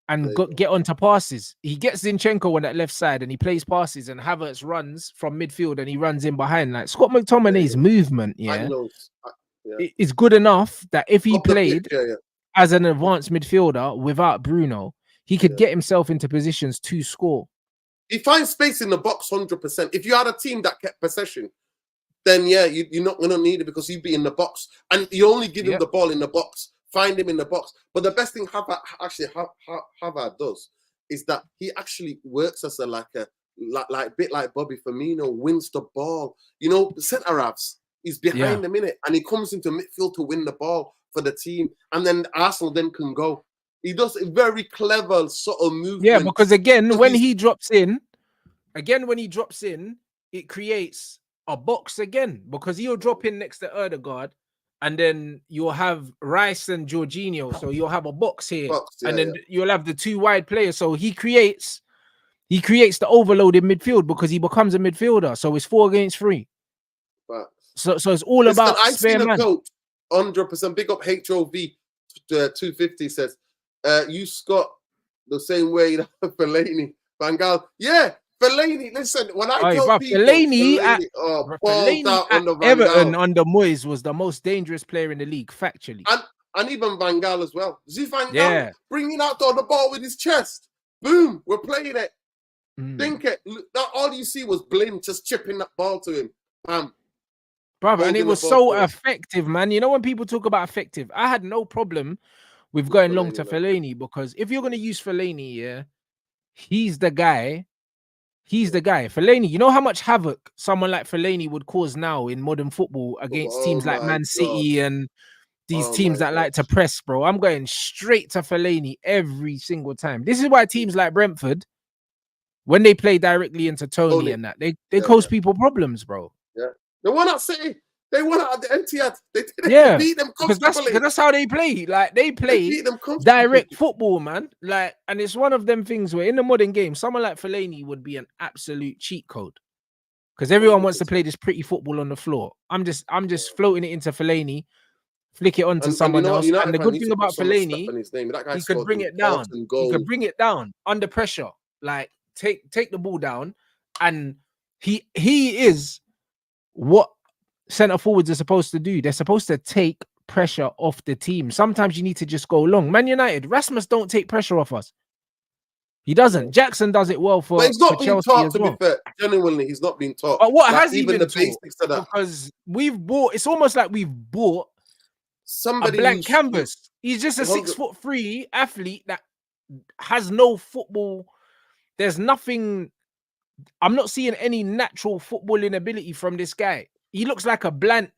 and get onto passes. He gets Zinchenko on that left side and he plays passes, and Havertz runs from midfield and he runs in behind. Like Scott McTominay's movement, is good enough that if he played as an advanced midfielder without Bruno, he could get himself into positions to score. He finds space in the box 100%. If you had a team that kept possession, then you're not going to need it because he'd be in the box. And you only give him the ball in the box, find him in the box. But the best thing Hazard does is that he actually works as a bit like Bobby Firmino, wins the ball. You know, centre halves, he's behind them in it, and he comes into midfield to win the ball for the team. And then Arsenal then can go. He does a very clever sort of movement. Yeah, because again, when he drops in, it creates a box again, because he'll drop in next to Ødegaard, and then you'll have Rice and Jorginho, so you'll have a box here, and then you'll have the two wide players. So he creates the overload in midfield because he becomes a midfielder. So it's 4 against 3. So it's all about spare man. 100%. Big up HOV 250 says, you Scott the same way Fellaini, Van Gaal. Yeah. Fellaini, listen, when I tell people Fellaini at Everton Gaal under Moyes was the most dangerous player in the league, factually. And even Van Gaal as well. See Van Gaal bringing out the ball with his chest. Boom, we're playing it. Think it. That all you see was Blin just chipping that ball to him. Bam. Brother, and it was so effective, man. You know, when people talk about effective, I had no problem with going long to Fellaini, because if you're going to use Fellaini, he's the guy. He's the guy. Fellaini, you know how much havoc someone like Fellaini would cause now in modern football against teams like Man City and these teams that like to press, bro. I'm going straight to Fellaini every single time. This is why teams like Brentford, when they play directly into Tony and that, they cause people problems, bro. Yeah. They won at City. They won at the Etihad. They beat them comfortably. Because that's how they play. Like, they play direct football, man. Like, and it's one of them things where in the modern game, someone like Fellaini would be an absolute cheat code. Because everyone wants to play this pretty football on the floor. I'm just floating it into Fellaini, flick it on to someone else. And the good thing about Fellaini, he could bring it down. He could bring it down under pressure. Like, take the ball down. And he is what centre forwards are supposed to do. They're supposed to take pressure off the team. Sometimes you need to just go long. Man United, Rasmus don't take pressure off us. He doesn't. Jackson does it well for. But he's not being taught, to be fair. Genuinely, he's not being taught. But what has he been taught? Because we've bought. It's almost like we've bought somebody a blank canvas. He's just a 6'3" athlete that has no football. There's nothing. I'm not seeing any natural footballing ability from this guy. He looks like a blank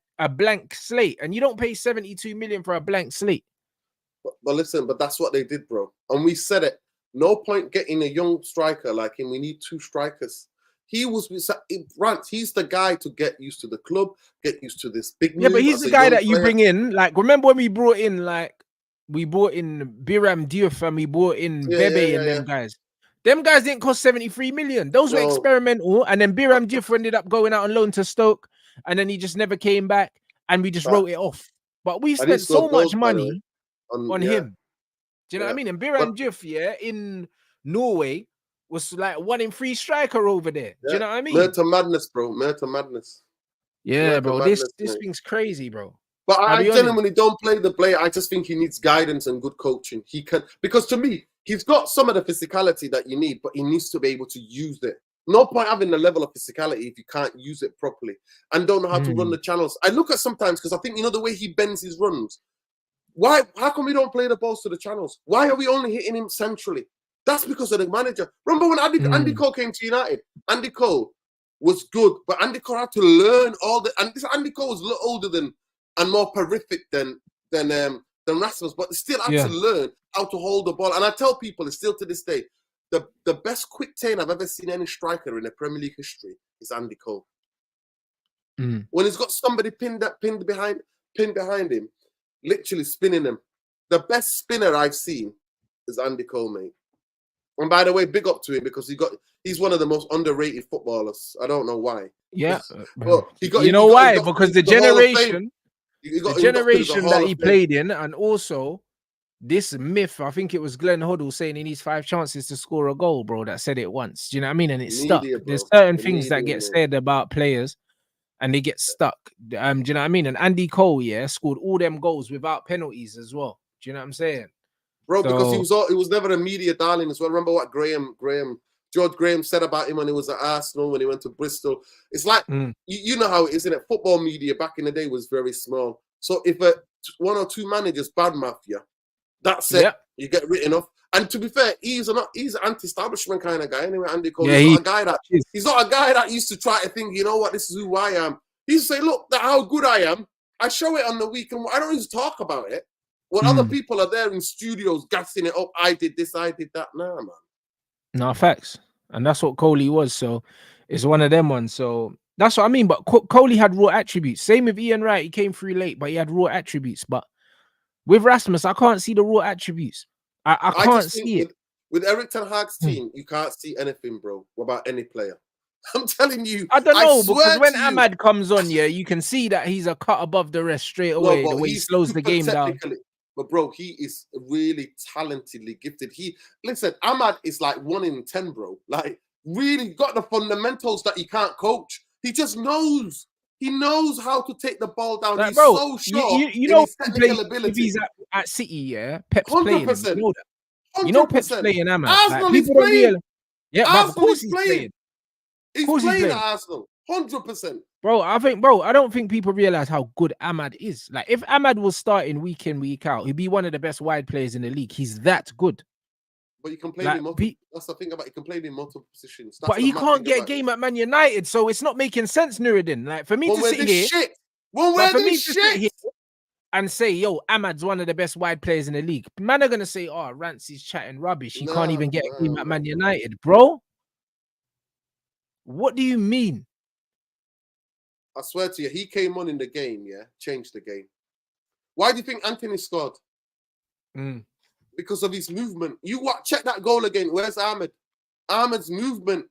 slate, and you don't pay 72 million for a blank slate. But listen, that's what they did, bro. And we said it. No point getting a young striker like him. We need 2 strikers. Rants. He's the guy to get used to the club, get used to this big. Yeah, but he's the guy that you bring in. Like, remember when we brought in Biram Diouf and we brought in Bebe and them guys. Them guys didn't cost 73 million. Those were experimental. And then Biram Diouf ended up going out on loan to Stoke. And then he just never came back, and we just wrote it off. But we spent so much money on him. Do you know what I mean? And Biram Diouf, in Norway, was like 1 in 3 striker over there. Do you know what I mean? Murder madness, bro. Murder madness. Yeah, bro. This thing's crazy, bro. But I genuinely don't play the player. I just think he needs guidance and good coaching. He can, because to me, he's got some of the physicality that you need, but he needs to be able to use it. No point having the level of physicality if you can't use it properly and don't know how to run the channels. I look at sometimes because I think, you know, the way he bends his runs. Why? How come we don't play the balls to the channels? Why are we only hitting him centrally? That's because of the manager. Remember when Andy Cole came to United? Andy Cole was good, but Andy Cole had to learn all the. And this Andy Cole was a little older than and more prolific than Rasmus, but still had to learn how to hold the ball. And I tell people, it's still to this day, the best quick turn I've ever seen any striker in the Premier League history is Andy Cole. When he's got somebody pinned behind him, literally spinning him. The best spinner I've seen is Andy Cole, mate. And by the way, big up to him because he's one of the most underrated footballers. I don't know why. Yeah, well, why? Because the generation that he played in, and also this myth, I think it was Glenn Hoddle saying he needs 5 chances to score a goal, bro. That said it once. Do you know what I mean? And it's stuck. There's certain things that get said about players and they get stuck. Do you know what I mean? And Andy Cole, scored all them goals without penalties as well. Do you know what I'm saying? Bro, because he was never a media darling as well. Remember what George Graham said about him when he was at Arsenal, when he went to Bristol. It's like, you know how it is, isn't it? Football media back in the day was very small. So if one or two managers badmouth you, that's it. You get written off. And to be fair, he's an anti-establishment kind of guy. Anyway, Andy Cole, he's not a guy that used to try to think, you know what, this is who I am. He used to say, look, how good I am. I show it on the week, and I don't just talk about it. When other people are there in studios gassing it up, I did this, I did that. Nah, man. No, facts. And that's what Coley was. So it's one of them ones. So that's what I mean. But Coley had raw attributes. Same with Ian Wright. He came through late, but he had raw attributes. But with Rasmus, I can't see the raw attributes. I can't see it. With Eric Ten Hag's team, you can't see anything, bro, about any player. I'm telling you. I don't know, because when Ahmad comes on, you can see that he's a cut above the rest straight away. The way he slows the game down. But bro, he is really talentedly gifted. Listen, Ahmad is like 1 in 10, bro. Like, really got the fundamentals that he can't coach. He just knows. He knows how to take the ball down. Like, he's so sure you know his technical ability. He's at City, Pep's 100%. playing him. You know that. You know Pep's playing Ahmad. Arsenal is playing. Yeah, but of course he's playing. He's playing at Arsenal. 100%. Bro, I don't think people realize how good Ahmad is. Like, if Ahmad was starting week in, week out, he'd be one of the best wide players in the league. He's that good. But you can play in multiple. That's the thing about, you can play in multiple positions. But he can't get a game at Man United, so it's not making sense, NURADIN. Like, for me to sit here, and say, yo, Ahmad's one of the best wide players in the league. Man are gonna say, oh, Rants is chatting rubbish. He can't even get a game at Man United, bro. What do you mean? I swear to you, he came on in the game, changed the game. Why do you think Anthony scored? Because of his movement. Check that goal again. Where's Ahmad? Ahmad's movement.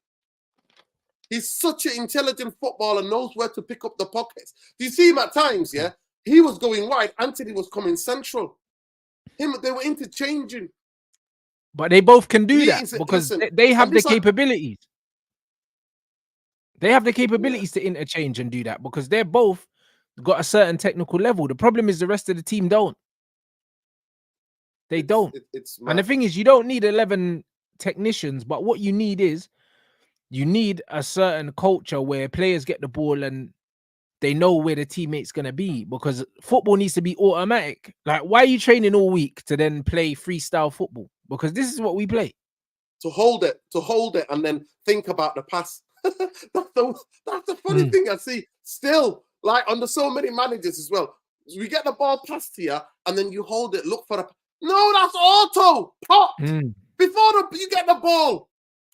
He's such an intelligent footballer, knows where to pick up the pockets. Do you see him at times, He was going wide. Anthony was coming central. They were interchanging. But they both can do that because they have the capabilities. They have the capabilities to interchange and do that because they're both got a certain technical level. The problem is the rest of the team don't. They don't. And the thing is, you don't need 11 technicians, but what you need is you need a certain culture where players get the ball and they know where the teammate's going to be, because football needs to be automatic. Like, why are you training all week to then play freestyle football? Because this is what we play. To hold it and then think about the pass. That's the funny thing I see still, like under so many managers as well. We get the ball passed here and then you hold it, look for no, that's auto pop before you get the ball.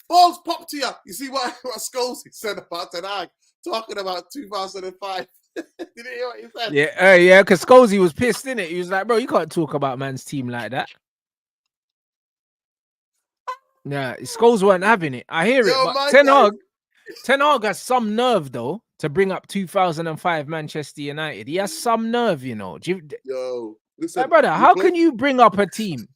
Ball's popped to you. You see what Scholes said about Ten Hag talking about 2005. Did you hear what he said? Yeah, because Scholes was pissed, innit? He was like, bro, you can't talk about man's team like that. Nah, Scholes weren't having it. I hear it, but Ten Hag has some nerve, though, to bring up 2005 Manchester United. He has some nerve, you know. Yo, listen, brother, how can you bring up a team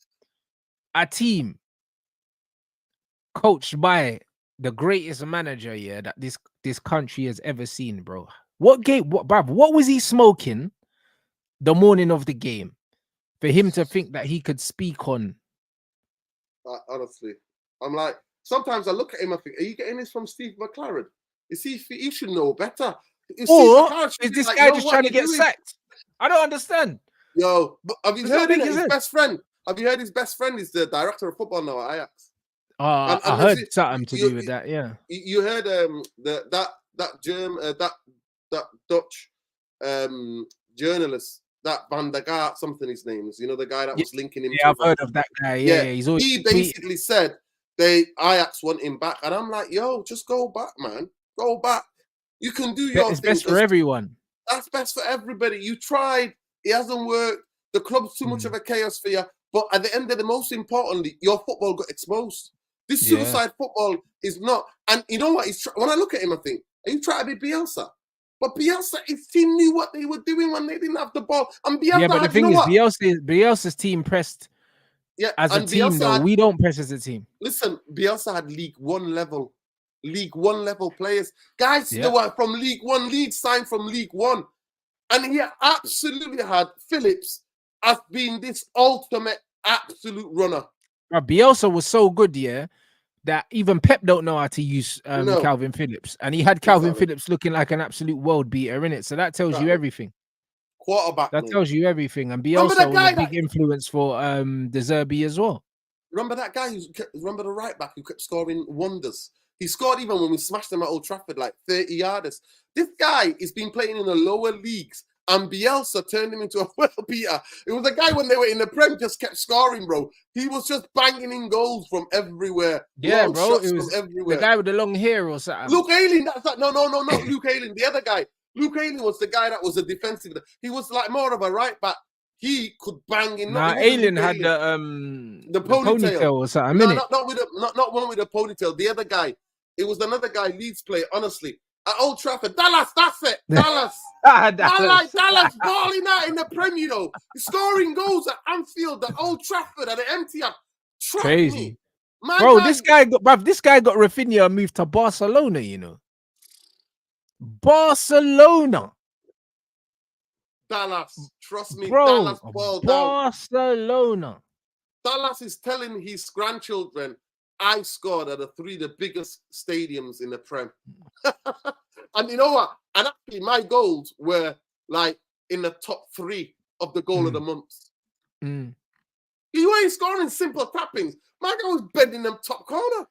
coached by the greatest manager, that this country has ever seen, bro? What was he smoking the morning of the game, for him to think that he could speak on. Honestly, I'm like, sometimes I look at him and think, are you getting this from Steve McLaren? Is he should know better? Or is this guy just trying to get sacked? I don't understand. Yo, but have you heard his best friend? Have you heard his best friend is the director of football now at Ajax? I heard something to do with that. Yeah, you heard that Dutch journalist, that Van der Gaart, something his name is. You know, the guy that was linking him. Yeah, I've heard of that guy. Yeah, he basically said Ajax want him back, and I'm like, yo, just go back, man, go back. You can do your thing. It's best for everyone. That's best for everybody. You tried, it hasn't worked. The club's too much of a chaos for you. But at the end of the most importantly, your football got exposed. This suicide football is not. And you know what? When I look at him, I think, are you trying to be Bielsa? But Bielsa, his team knew what they were doing when they didn't have the ball. And Bielsa, but the thing is, Bielsa's team pressed as a team, Bielsa though. We don't press as a team. Listen, Bielsa had League One level players. Guys, they were from League One, Leeds signed from League One. And he absolutely had Phillips as being this ultimate absolute runner. Bielsa was so good, that even Pep don't know how to use Calvin Phillips. And he had Calvin Phillips looking like an absolute world beater, innit? So that tells you everything. Quarterback. That tells you everything. And Bielsa was a big influence for the Zerbi as well. Remember that guy remember the right back who kept scoring wonders? He scored even when we smashed them at Old Trafford, like 30 yarders. This guy has been playing in the lower leagues, and Bielsa turned him into a world beater. It was a guy when they were in the Prem just kept scoring, bro. He was just banging in goals from everywhere. Yeah, bro. It was everywhere. The guy with the long hair or something. Luke Hojlund. No, not Luke Hojlund. The other guy. Luke Hojlund was the guy that was a defensive. He was like more of a right back. He could bang in. Hojlund had the ponytail or something. No, not one with a ponytail. The other guy. It was another guy, Leeds player, honestly. At Old Trafford. Dallas, that's it. Dallas. Dallas balling out in the Prem, you know. Scoring goals at Anfield, at Old Trafford, at the Etihad. Crazy. Bro, this guy got Rafinha moved to Barcelona, you know. Barcelona. Dallas. Trust me, bro, Dallas balled Barcelona. Out. Dallas is telling his grandchildren, I scored at the biggest stadiums in the Prem. And you know what? And actually, my goals were like in the top 3 of the goal of the month. You ain't scoring simple tappings. My guy was bending them top corner.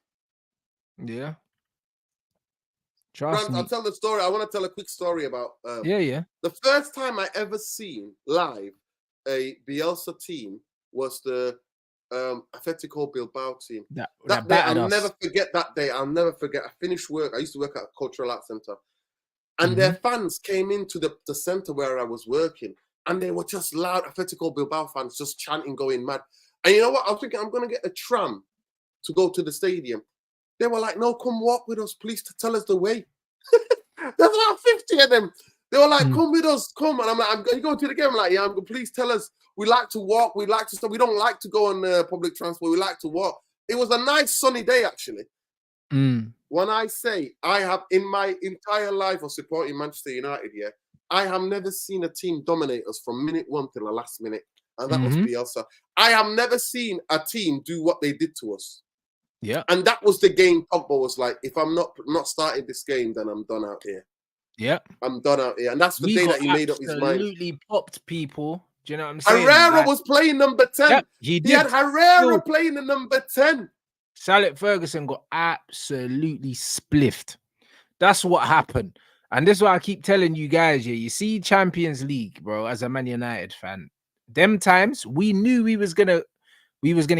Yeah. Grant, I'll tell the story. I want to tell a quick story about. The first time I ever seen live a Bielsa team was the Atletico Bilbao team. That day, I'll never forget that day. I'll never forget. I finished work. I used to work at a cultural arts center. And their fans came into the center where I was working. And they were just loud Atletico Bilbao fans just chanting, going mad. And you know what? I was thinking, I'm going to get a tram to go to the stadium. They were like, no, come walk with us, please, to tell us the way. There's about 50 of them. They were like, come with us, come. And I'm like, I'm going to the game. I'm like, yeah, please tell us. We like to walk. We like to stop. We don't like to go on public transport. We like to walk. It was a nice sunny day, actually. When I say I have, in my entire life of supporting Manchester United, I have never seen a team dominate us from minute 1 till the last minute. And that was Bielsa. I have never seen a team do what they did to us. Yeah. And that was the game Pogba was like, if I'm not starting this game, then I'm done out here. Yeah. I'm done out here. And that's the day that he made up his mind. Absolutely popped people. Do you know what I'm saying? Herrera was playing number 10. Yep, he had Herrera playing the number 10. Saleh Ferguson got absolutely spliffed. That's what happened. And this is what I keep telling you guys. You see Champions League, bro, as a Man United fan. Them times, we knew we was gonna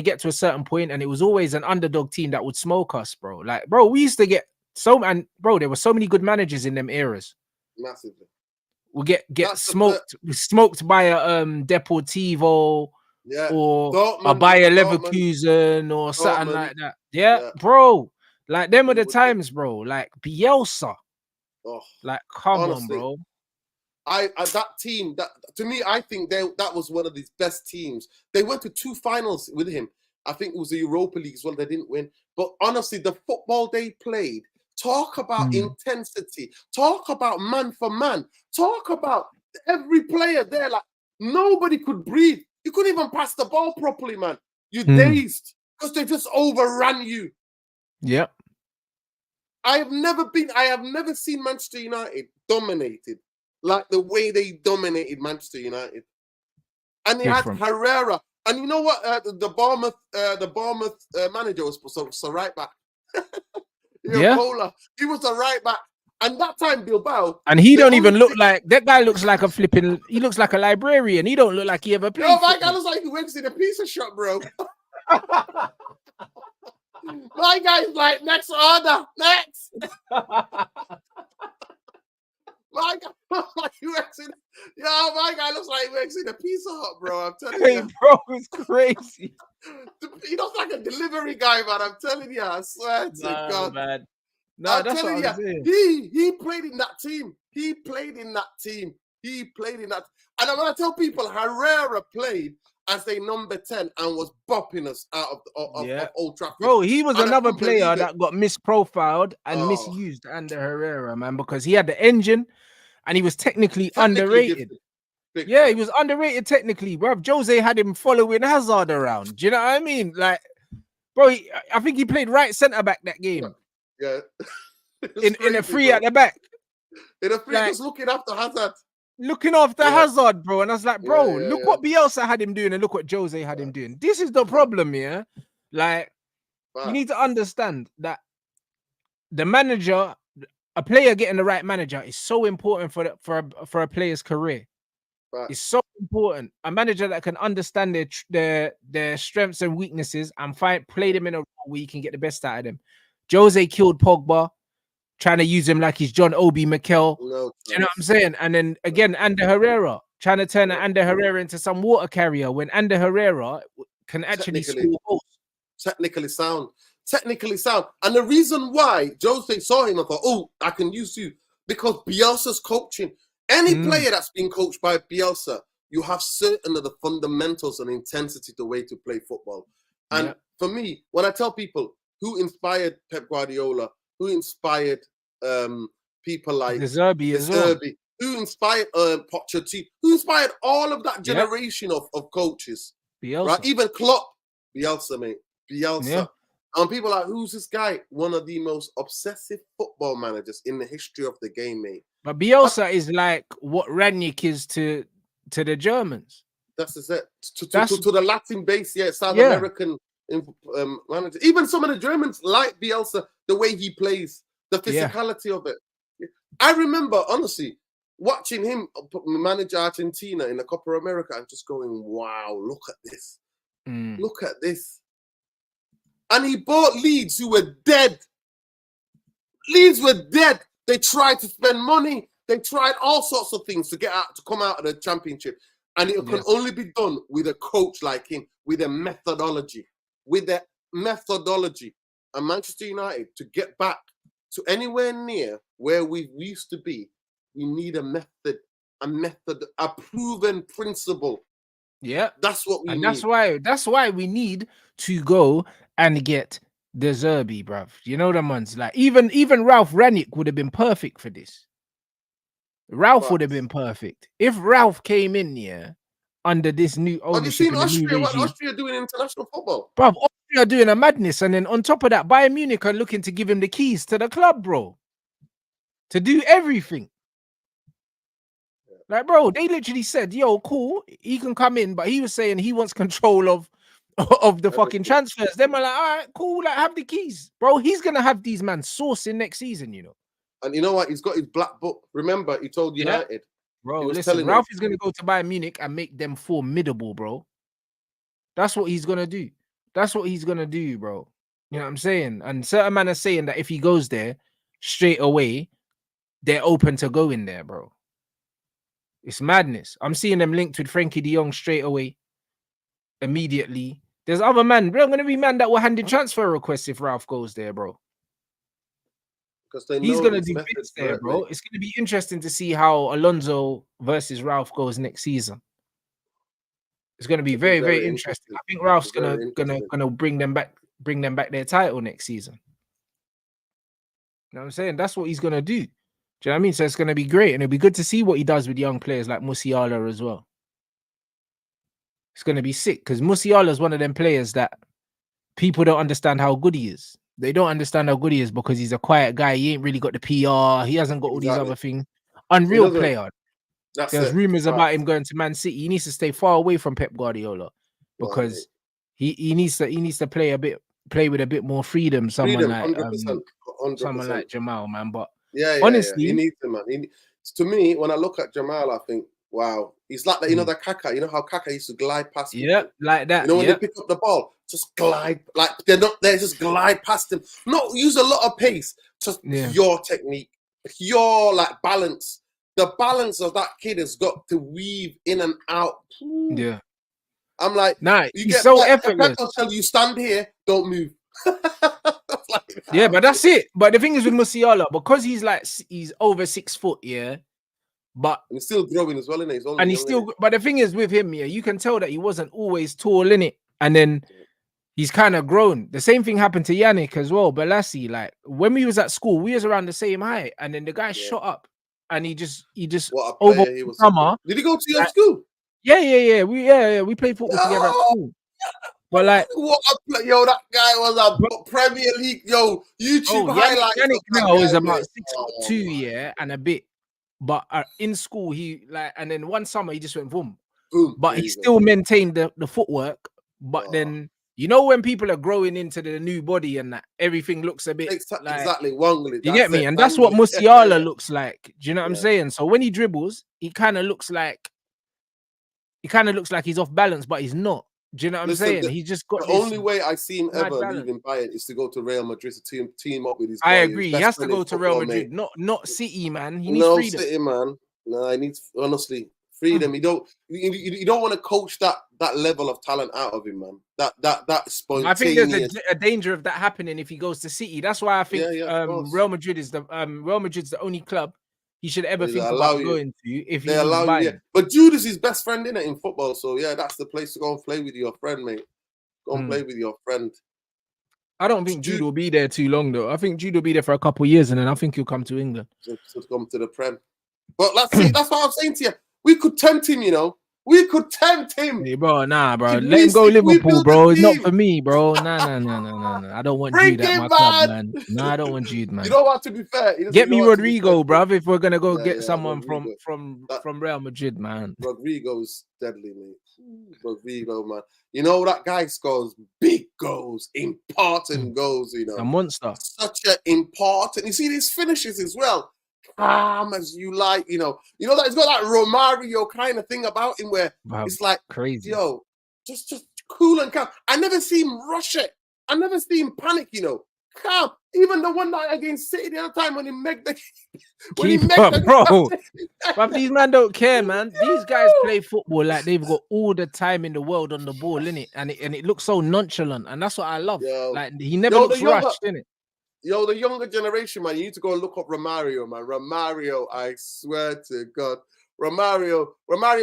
get to a certain point, and it was always an underdog team that would smoke us, bro. Like, bro, we used to get there were so many good managers in them eras. Massively. We get smoked by a Deportivo or Dortmund, a Bayer Leverkusen or something like that. Yeah, bro. Like, them are the times, bro. Like, Bielsa. Oh, like, come on, bro. That team, that to me, I think that was one of his best teams. They went to 2 finals with him. I think it was the Europa League as well. They didn't win. But honestly, the football they played, talk about intensity, talk about man for man, talk about every player there. Like, Nobody could breathe. You couldn't even pass the ball properly, man. You're dazed because they just overran you. Yep. I have never seen Manchester United dominated like the way they dominated Manchester United. And they had Herrera. And you know what? The Bournemouth manager was a right back. Cola. He was a right back. And that time, Bilbao. And he don't even look like that guy. Looks like a flipping. He looks like a librarian. He don't look like he ever played. No, my guy looks like he works in a pizza shop, bro. My guy's like, next order, next. My guy, my guy looks like he works in a Pizza Hut, bro. I'm telling you, bro, it's crazy. He looks like a delivery guy, man. I'm telling you, I swear to God, man. No, that's what I'm saying. He played in that team. He played in that team. And I'm gonna tell people, Herrera played as a number 10 and was bopping us out of Old Trafford. Bro, he was another player that got misprofiled and misused under Herrera, man, because he had the engine and he was technically underrated. He was underrated technically, bro. Jose had him following Hazard around. Do you know what I mean? Like, bro, I think he played right centre back that game. Yeah. in a free at the back. In a free, just looking after Hazard. Looking after Hazard, bro. And I was like, bro, look what Bielsa had him doing and look what Jose had him doing. This is the problem, yeah? Like, you need to understand that the manager, a player getting the right manager is so important for a player's career. It's so important. A manager that can understand their strengths and weaknesses and play them in a role where you can get the best out of them. Jose killed Pogba, trying to use him like he's John Obi Mikel. Do you know what I'm saying? And then again, Ander Herrera, trying to turn Ander Herrera into some water carrier when Ander Herrera can actually score goals. Technically sound. And the reason why Jose saw him and thought, oh, I can use you, because Bielsa's coaching. Any player that's been coached by Bielsa, you have certain of the fundamentals and intensity, the way to play football. And for me, when I tell people who inspired Pep Guardiola, who inspired people like Zerbi, who inspired Pochettino, who inspired all of that generation of coaches. Bielsa. Right? Even Klopp, Bielsa, mate. Bielsa. Yeah. And people like, who's this guy? One of the most obsessive football managers in the history of the game, mate. But Bielsa is like what Rangnick is to the Germans. That's it. To the Latin base, South American manager. Even some of the Germans like Bielsa, the way he plays, the physicality of it. I remember, honestly, watching him manage Argentina in the Copa America and just going, wow, look at this. Look at this. And he bought Leeds, who were dead. Leeds were dead. They tried to spend money. They tried all sorts of things to come out of the championship. And it can only be done with a coach like him, with a methodology. And Manchester United, to get back to anywhere near where we used to be, we need a method, a proven principle. Yeah, that's what we need. That's why we need to go and get the Zerbi, bruv. You know the ones like even Ralph Rangnick would have been perfect for this. Ralph would have been perfect if Ralph came in under this new ownership. Have you seen Austria? What Austria doing in international football, bruv? Austria doing a madness, and then on top of that, Bayern Munich are looking to give him the keys to the club, bro, to do everything. Like, bro, they literally said, yo, cool, he can come in, but he was saying he wants control of the fucking transfers. Then we're like, all right, cool, like, have the keys. Bro, he's going to have these man sourcing next season, you know. And you know what? He's got his black book. Remember, he told United. Bro, listen, Ralph is going to go to Bayern Munich and make them formidable, bro. That's what he's going to do. That's what he's going to do, bro. You know what I'm saying? And certain man are saying that if he goes there straight away, they're open to going there, bro. It's madness. I'm seeing them linked with Frankie de Jong straight away, immediately. There's other men. Bro, going to be man that will hand in transfer requests if Ralph goes there, bro. Because he's going to do bits there, bro. It's going to be interesting to see how Alonso versus Ralph goes next season. It's going to be very, very interesting. I think Ralph's gonna bring them back their title next season. You know what I'm saying? That's what he's going to do. Do you know what I mean? So it's going to be great. And it'll be good to see what he does with young players like Musiala as well. it's going to be sick because Musiala is one of them players that people don't understand how good he is. They don't understand how good he is because he's a quiet guy. He ain't really got the PR. He hasn't got all these other things. Unreal player. There's rumors about him going to Man City. He needs to stay far away from Pep Guardiola because he needs to play with a bit more freedom. Someone like 100%. someone like Jamal, man. But honestly, he needs him, man. To me, when I look at Jamal, I think, wow, he's like that. You know, the Kaka. You know how Kaka used to glide past people? Yeah, like that. You know, when they pick up the ball, just glide, like they're not there, just glide past him. Not use a lot of pace, just pure technique, pure like balance. The balance of that kid has got to weave in and out. Yeah. I'm like, he's so effortless. I'll tell you, stand here, don't move. Yeah, but that's it. But the thing is with Musiala, because he's over 6 foot, but and he's still growing as well, innit? He's still. But the thing is with him, you can tell that he wasn't always tall, innit? And then he's kind of grown. The same thing happened to Yannick as well. But like when we was at school, we was around the same height, and then the guy shot up, and he just what a player he was. Summer. Did he go to your school? Yeah. We played football together at school. But like, what a play, that guy was a Premier League, YouTube highlights. Yannick now is about 6'2", and a bit. But in school, and then one summer he just went boom. But he still maintained the footwork. But then when people are growing into the new body and that everything looks a bit exactly wongly. You get me? And that's what Musiala looks like. Do you know what I'm saying? So when he dribbles, he kind of looks like he's off balance, but he's not. Do you know what I'm saying? He's just got the only way I see him ever leaving Bayern is to go to Real Madrid to team up with his. I agree. He has to go to Real Madrid, not City, man. He needs freedom. City, man. No, he needs honestly freedom. You don't want to coach that level of talent out of him, man. That spontaneous. I think there's a danger of that happening if he goes to City. That's why I think Real Madrid is Real Madrid's the only club he should ever think about going to if he allow you. But Jude is his best friend in football, so that's the place to go and play with your friend, mate. Go and play with your friend. I don't think Jude will be there too long, though. I think Jude will be there for a couple of years, and then I think he'll come to England. To come to the Prem. But that's what I'm saying to you. We could tempt him, We could tempt him. Hey, bro, nah, bro. Let him go Liverpool, bro. It's not for me, bro. Nah. I don't want Jude at my club, man. Nah, I don't want Jude, man. You know what? To be fair, get me Rodrigo, bruv. If we're gonna go get someone from Real Madrid, man. Rodrigo's deadly, mate. Rodrigo, man. That guy scores big goals, important goals. A monster. Such an important. You see these finishes as well. Calm as you like, that he's got that Romario kind of thing about him where it's like crazy. Just cool and calm. I never see him rush it. I never see him panic. Calm. Even the one night against City the other time when he made the bro. But these men don't care, man. These guys play football like they've got all the time in the world on the ball, innit? And it looks so nonchalant, and that's what I love. Like he never looks rushed, innit? The younger generation, man, you need to go and look up Romario, man. Romario, I swear to God. Romario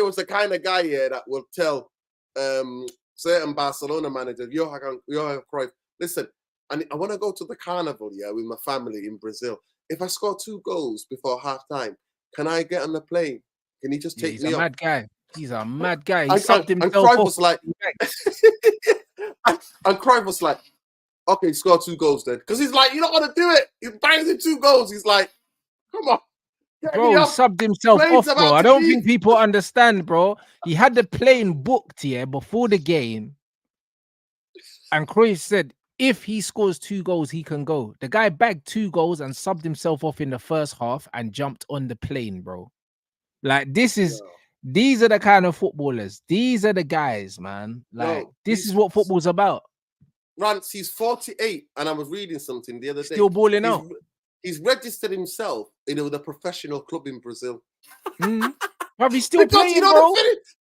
is the kind of guy here that will tell certain Barcelona managers, Johan Cruyff, listen, I want to go to the carnival, with my family in Brazil. If I score 2 goals before half-time, can I get on the plane? Can he just take me up? He's a mad guy. He sucked himself off. And Cruyff was like, okay, score 2 goals then. Because he's like, you don't want to do it. He bangs in 2 goals. He's like, come on. Bro, he subbed himself off, bro. I don't think people understand, bro. He had the plane booked before the game. And Cruyff said, if he scores 2 goals, he can go. The guy bagged 2 goals and subbed himself off in the first half and jumped on the plane, bro. Like, these are the kind of footballers. These are the guys, man. Like, this is what football's about. Rants, he's 48, and I was reading something the other day. Still balling out. He's registered himself, with a professional club in Brazil. Have he's still playing, bro?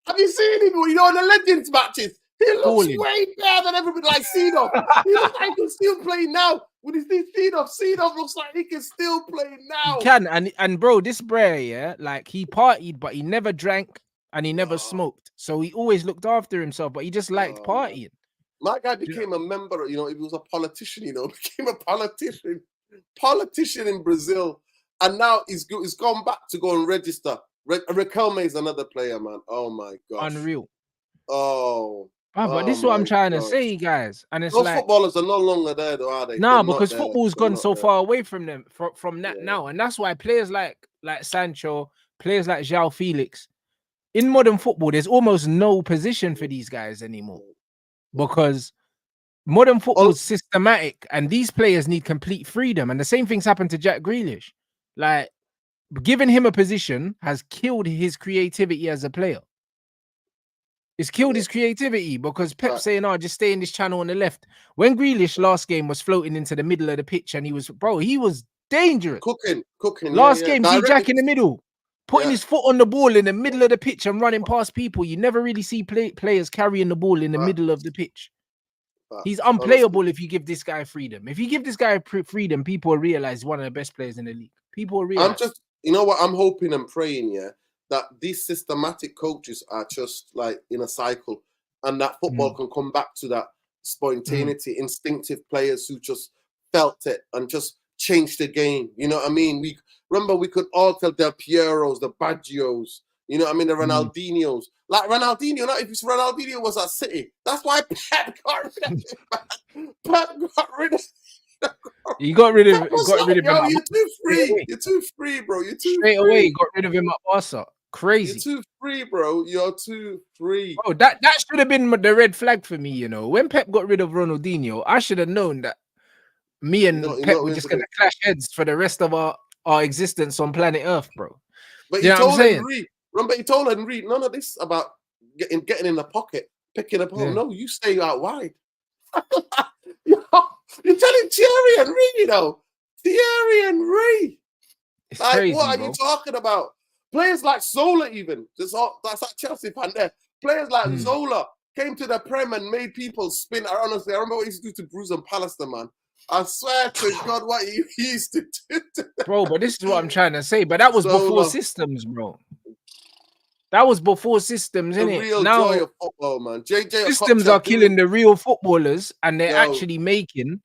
Have you seen him? In the Legends matches, he looks way better than everybody. Like Seedorf, he looks like he can still play now. When he sees Seedorf looks like he can still play now. He can, and bro, this Bray, like he partied, but he never drank and he never smoked. So he always looked after himself, but he just liked partying. My guy became a member, he was a politician, became a politician in Brazil. And now he's gone back to go and register. Riquelme is another player, man. Oh my God. Unreal. But this is what I'm trying to say, guys. And it's those like footballers are no longer there, though, are they? nah, because football's gone so far away from them from that now, and that's why players like Sancho, players like João Felix, in modern football, there's almost no position for these guys anymore because modern football is systematic, and these players need complete freedom. And the same thing's happened to Jack Grealish. Like giving him a position has killed his creativity as a player. It's killed his creativity because Pep's saying, "Oh, just stay in this channel on the left." When Grealish last game was floating into the middle of the pitch, and he was dangerous. Cooking. Last game, see Jack in the middle, putting his foot on the ball in the middle of the pitch and running past people. You never really see players carrying the ball in the middle of the pitch. He's unplayable if you give this guy freedom. If you give this guy freedom, people will realize he's one of the best players in the league. People will realize. You know what? I'm hoping and praying, that these systematic coaches are just like in a cycle, and that football can come back to that spontaneity, instinctive players who just felt it and just changed the game. You know what I mean? We could all tell Del Pieros, the Baggios, you know what I mean, the Ronaldinhos. Like Ronaldinho, not if Ronaldinho was at City. That's why Pep got rid of him. Pep got rid of him. He got rid of him. Yo, you're too free. You're too free, bro. You're too straight free. away. Got rid of him at Barca. Crazy. You're too free, bro. You're too free. Oh, that should have been the red flag for me. You know, when Pep got rid of Ronaldinho, I should have known that me and Pep were just gonna clash heads for the rest of our existence on planet Earth, bro. But you told Henry. Remember, he told Henry none of this about getting in the pocket, picking up. No, you stay out wide. You're telling Thierry Henry, Thierry Henry. It's crazy, what are you talking about? Players like Zola, even that's that Chelsea fan there. Players like Zola came to the Prem and made people spin. Honestly, I remember what he used to do to Bruce and Pallister, man. I swear to God, what he used to do. Bro, but this is what I'm trying to say. But that was before systems, bro. That was before systems, innit? Real now, joy of football, man. Systems are killing the real footballers, and they're actually making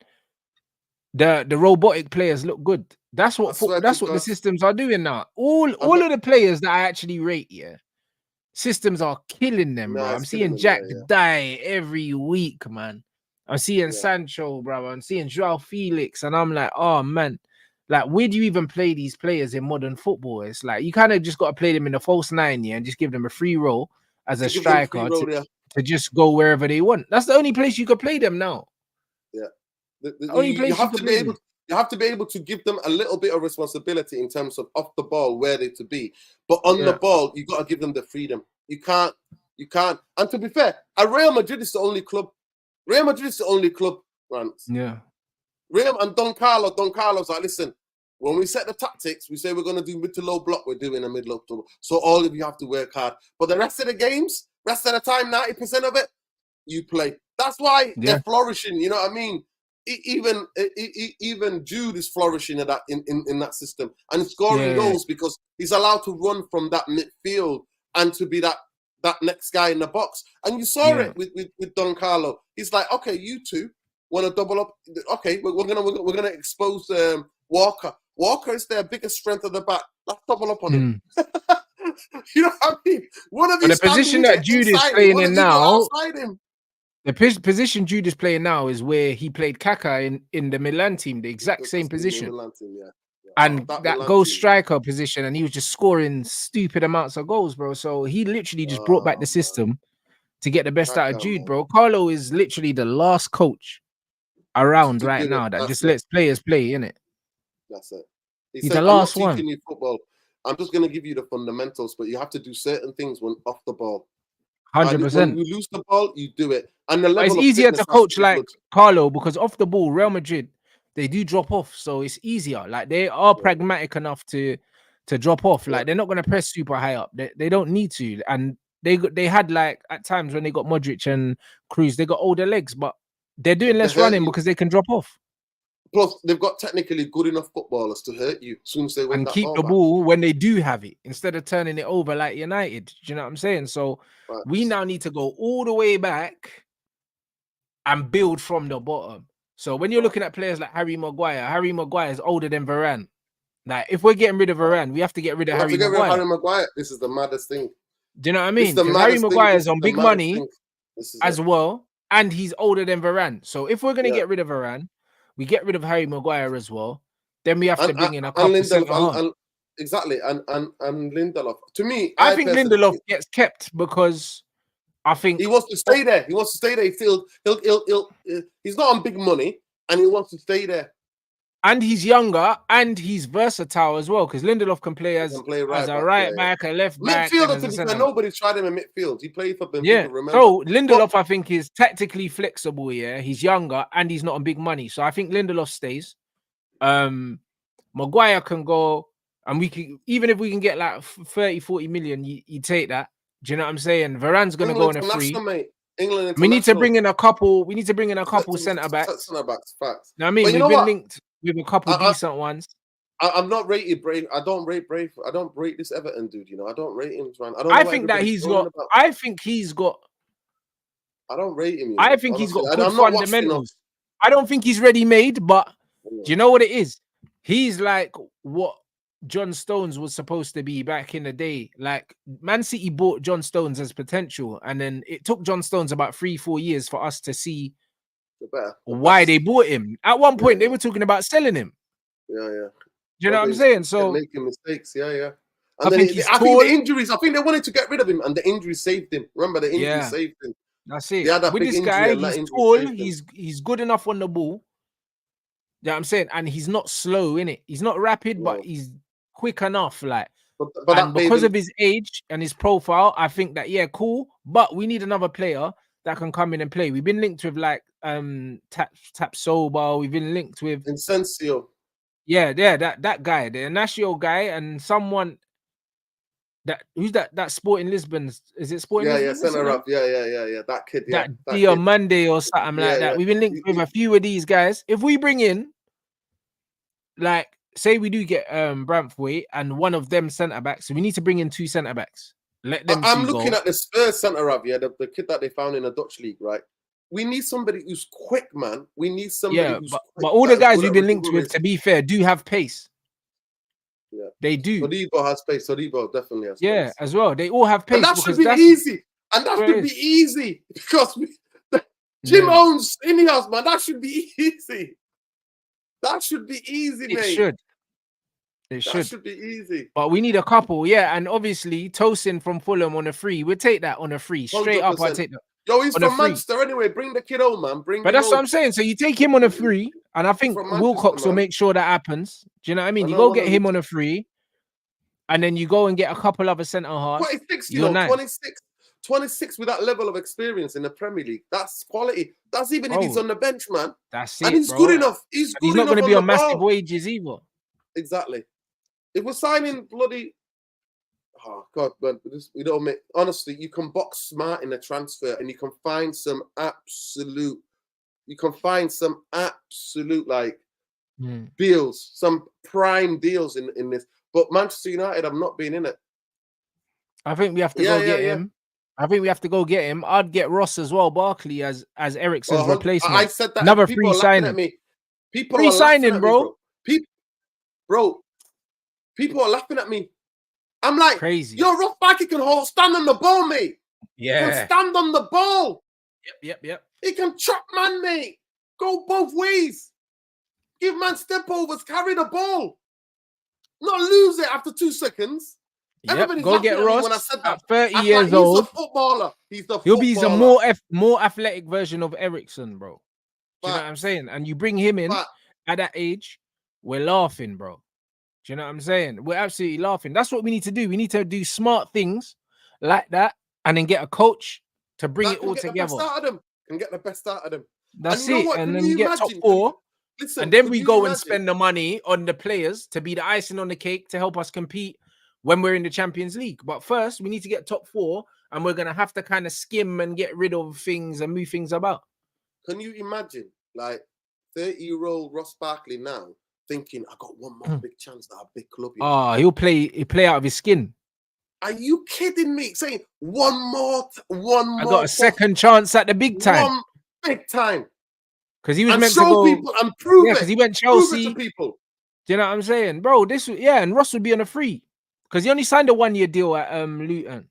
the robotic players look good. That's what the systems are doing now. All of the players that I actually rate, systems are killing them, bro. I'm seeing Jack die every week, man. I'm seeing Sancho, bro. I'm seeing João Felix, and I'm like, oh man, like where do you even play these players in modern football? It's like you kind of just got to play them in the false nine, and just give them a free role as a striker to just go wherever they want. That's the only place you could play them now. Yeah, you have to be able to give them a little bit of responsibility in terms of off the ball where they to be, but on the ball you got to give them the freedom. You can't. And to be fair, Real Madrid is the only club. Rants. Yeah. Real and Don Carlos like, listen, when we set the tactics, we say we're going to do mid to low block, we're doing a mid low block. So all of you have to work hard. But the rest of the games, rest of the time, 90% of it, you play. That's why they're flourishing, you know what I mean? Even Jude is flourishing in that system. And scoring goals because he's allowed to run from that midfield and to be that next guy in the box. And you saw it with Don Carlo. He's like, okay, you two want to double up. Okay, we're gonna expose Walker. Walker is their biggest strength at the back. Let's double up on him. You know what I mean? One of these the position that Jude is playing in now. The position Jude is playing now is where he played Kaka in the Milan team, the exact same position. And that goal striker position, and he was just scoring stupid amounts of goals, bro. So he literally just brought back the system to get the best out of Jude, bro. Carlo is literally the last coach around right now that just lets players play, innit? That's it. He's the last one. You football. I'm just going to give you the fundamentals, but you have to do certain things when off the ball. 100%. When you lose the ball, you do it. And the level it's easier to coach like Carlo because off the ball, Real Madrid, they do drop off, so it's easier. Like they are pragmatic enough to drop off. Like they're not going to press super high up. They don't need to. And they had like at times when they got Modric and Cruz, they got older legs, but they're doing less running because they can drop off. Plus, they've got technically good enough footballers to hurt you as soon as they win and that keep ball the back. ball when they do have it instead of turning it over like United. Do you know what I'm saying? So we now need to go all the way back and build from the bottom. So when you're looking at players like Harry Maguire is older than Varane. Like if we're getting rid of Varane, we have to get rid of Harry Maguire. This is the maddest thing. Do you know what I This is mean? the Because Harry maddest thing. Maguire This is is on the big maddest money thing. This is as it. well, and he's older than Varane. So if we're gonna Yeah. get rid of Varane, we get rid of Harry Maguire as well. Then we have to bring in a And couple centre halves. Lindelof, exactly, and Lindelof. To me, I think personally Lindelof think gets kept because I think he wants to stay there. He wants to stay there. He's not on big money, and he wants to stay there. and he's younger and he's versatile as well because Lindelof can play He as can play a right right back, back, a left back, and midfielder. as To a be fair, centre. nobody's tried him in midfield. He played for Benfica. Yeah. Remember? So Lindelof, I think, is tactically flexible. Yeah, he's younger and he's not on big money. So I think Lindelof stays. Maguire can go, and we can, even if we can get like 30, 40 million, you take that. Do you know what I'm saying? Varane's gonna go on a free. Mate. England We need to bring in a couple. We need to bring in a couple centre backs. Centre backs, facts. Now, I mean, but you we've know been what? linked with a couple decent ones. I'm not rated Brave. I don't rate Brave. I don't rate this Everton dude. You know, I don't rate him, man. I think that he's got. About. I think he's got. I don't rate him. I think he's got good fundamentals. I don't think he's ready made, but do you know what it is? He's like what John Stones was supposed to be back in the day. Like Man City bought John Stones as potential, and then it took John Stones about 3-4 years for us to see why they bought him. At one point, they were talking about selling him. Yeah. Do you know what I'm saying? So making mistakes, yeah. And I think the injuries. I think they wanted to get rid of him, and the injuries saved him. Remember, the injuries saved him. That's it. With this guy, he's tall. He's good enough on the ball. You know what I'm saying? And he's not slow, innit? He's not rapid, but he's quick enough. Like, but because of his age and his profile, I think that cool. But we need another player that can come in and play. We've been linked with like Tap Soba. We've been linked with Incensio. Yeah, that guy, the Ignacio guy, and someone who's that Sporting Lisbon? Is it Sporting Lisbon? Yeah, centre up. Yeah. That kid. That Diamande or something like that. We've been linked with a few of these guys. If we bring in, like, say we do get Brantwaite and one of them centre backs, so we need to bring in 2 centre backs. Let them. I'm looking at the Spurs centre up. Yeah, the kid that they found in the Dutch league, right? We need somebody who's quick, man. We need somebody who's quick. But all the guys we've been linked with, to be fair, do have pace. Yeah, they do. Sodibo has pace. Sodibo definitely has pace. Yeah, as well. They all have pace. And that should be easy. And that should be easy because Jim owns INEOS, man. That should be easy. That should be easy, mate. It should. That should be easy. But we need a couple, and obviously Tosin from Fulham on a free. We'll take that on a free. Straight 100%. Up, I take that. Yo, he's from Manchester anyway. Bring the kid home, man. But that's what I'm saying. So you take him on a free, and I think Wilcox will make sure that happens. Do you know what I mean? You go get him on a free, and then you go and get a couple other centre halves. 26, you know, 26 with that level of experience in the Premier League. That's quality. That's even if he's on the bench, man. That's it. And he's good enough. He's not going to be on massive wages either. Exactly. If we're signing bloody. Oh God, man! We don't make. Honestly, you can box smart in the transfer, and you can find some absolute. Like deals, some prime deals in this. But Manchester United have not been in it. I think we have to go get him. I think we have to go get him. I'd get Ross as well, Barkley as Eriksen's replacement. I said that. Another free signing. People free signing, bro. People are laughing at me. I'm like, crazy. Yo, Ross Barkley can stand on the ball, mate. Yeah. He can stand on the ball. Yep. He can chop man, mate. Go both ways. Give man step overs, carry the ball. Not lose it after 2 seconds. Yep. Go get Ross when I said that. at 30 years old. He's a footballer. He'll be a more athletic version of Eriksen, bro. Do you know what I'm saying? And you bring him in at that age, we're laughing, bro. Do you know what I'm saying? We're absolutely laughing. That's what we need to do. We need to do smart things like that and then get a coach to bring it all together. Can get the best out of them. That's it. And then we get top 4. And then we go and spend the money on the players to be the icing on the cake to help us compete when we're in the Champions League. But first, we need to get top 4 and we're going to have to kind of skim and get rid of things and move things about. Can you imagine, like, 30-year-old Ross Barkley now thinking, I got one more big chance at a big club? Oh, he'll play out of his skin. Are you kidding me? Saying one more. I got a second chance at the big time. One big time. Because he was meant to go people and prove it. Because he went Chelsea. Prove it to people. Do you know what I'm saying, bro? And Ross would be on a free because he only signed a 1-year deal at Luton.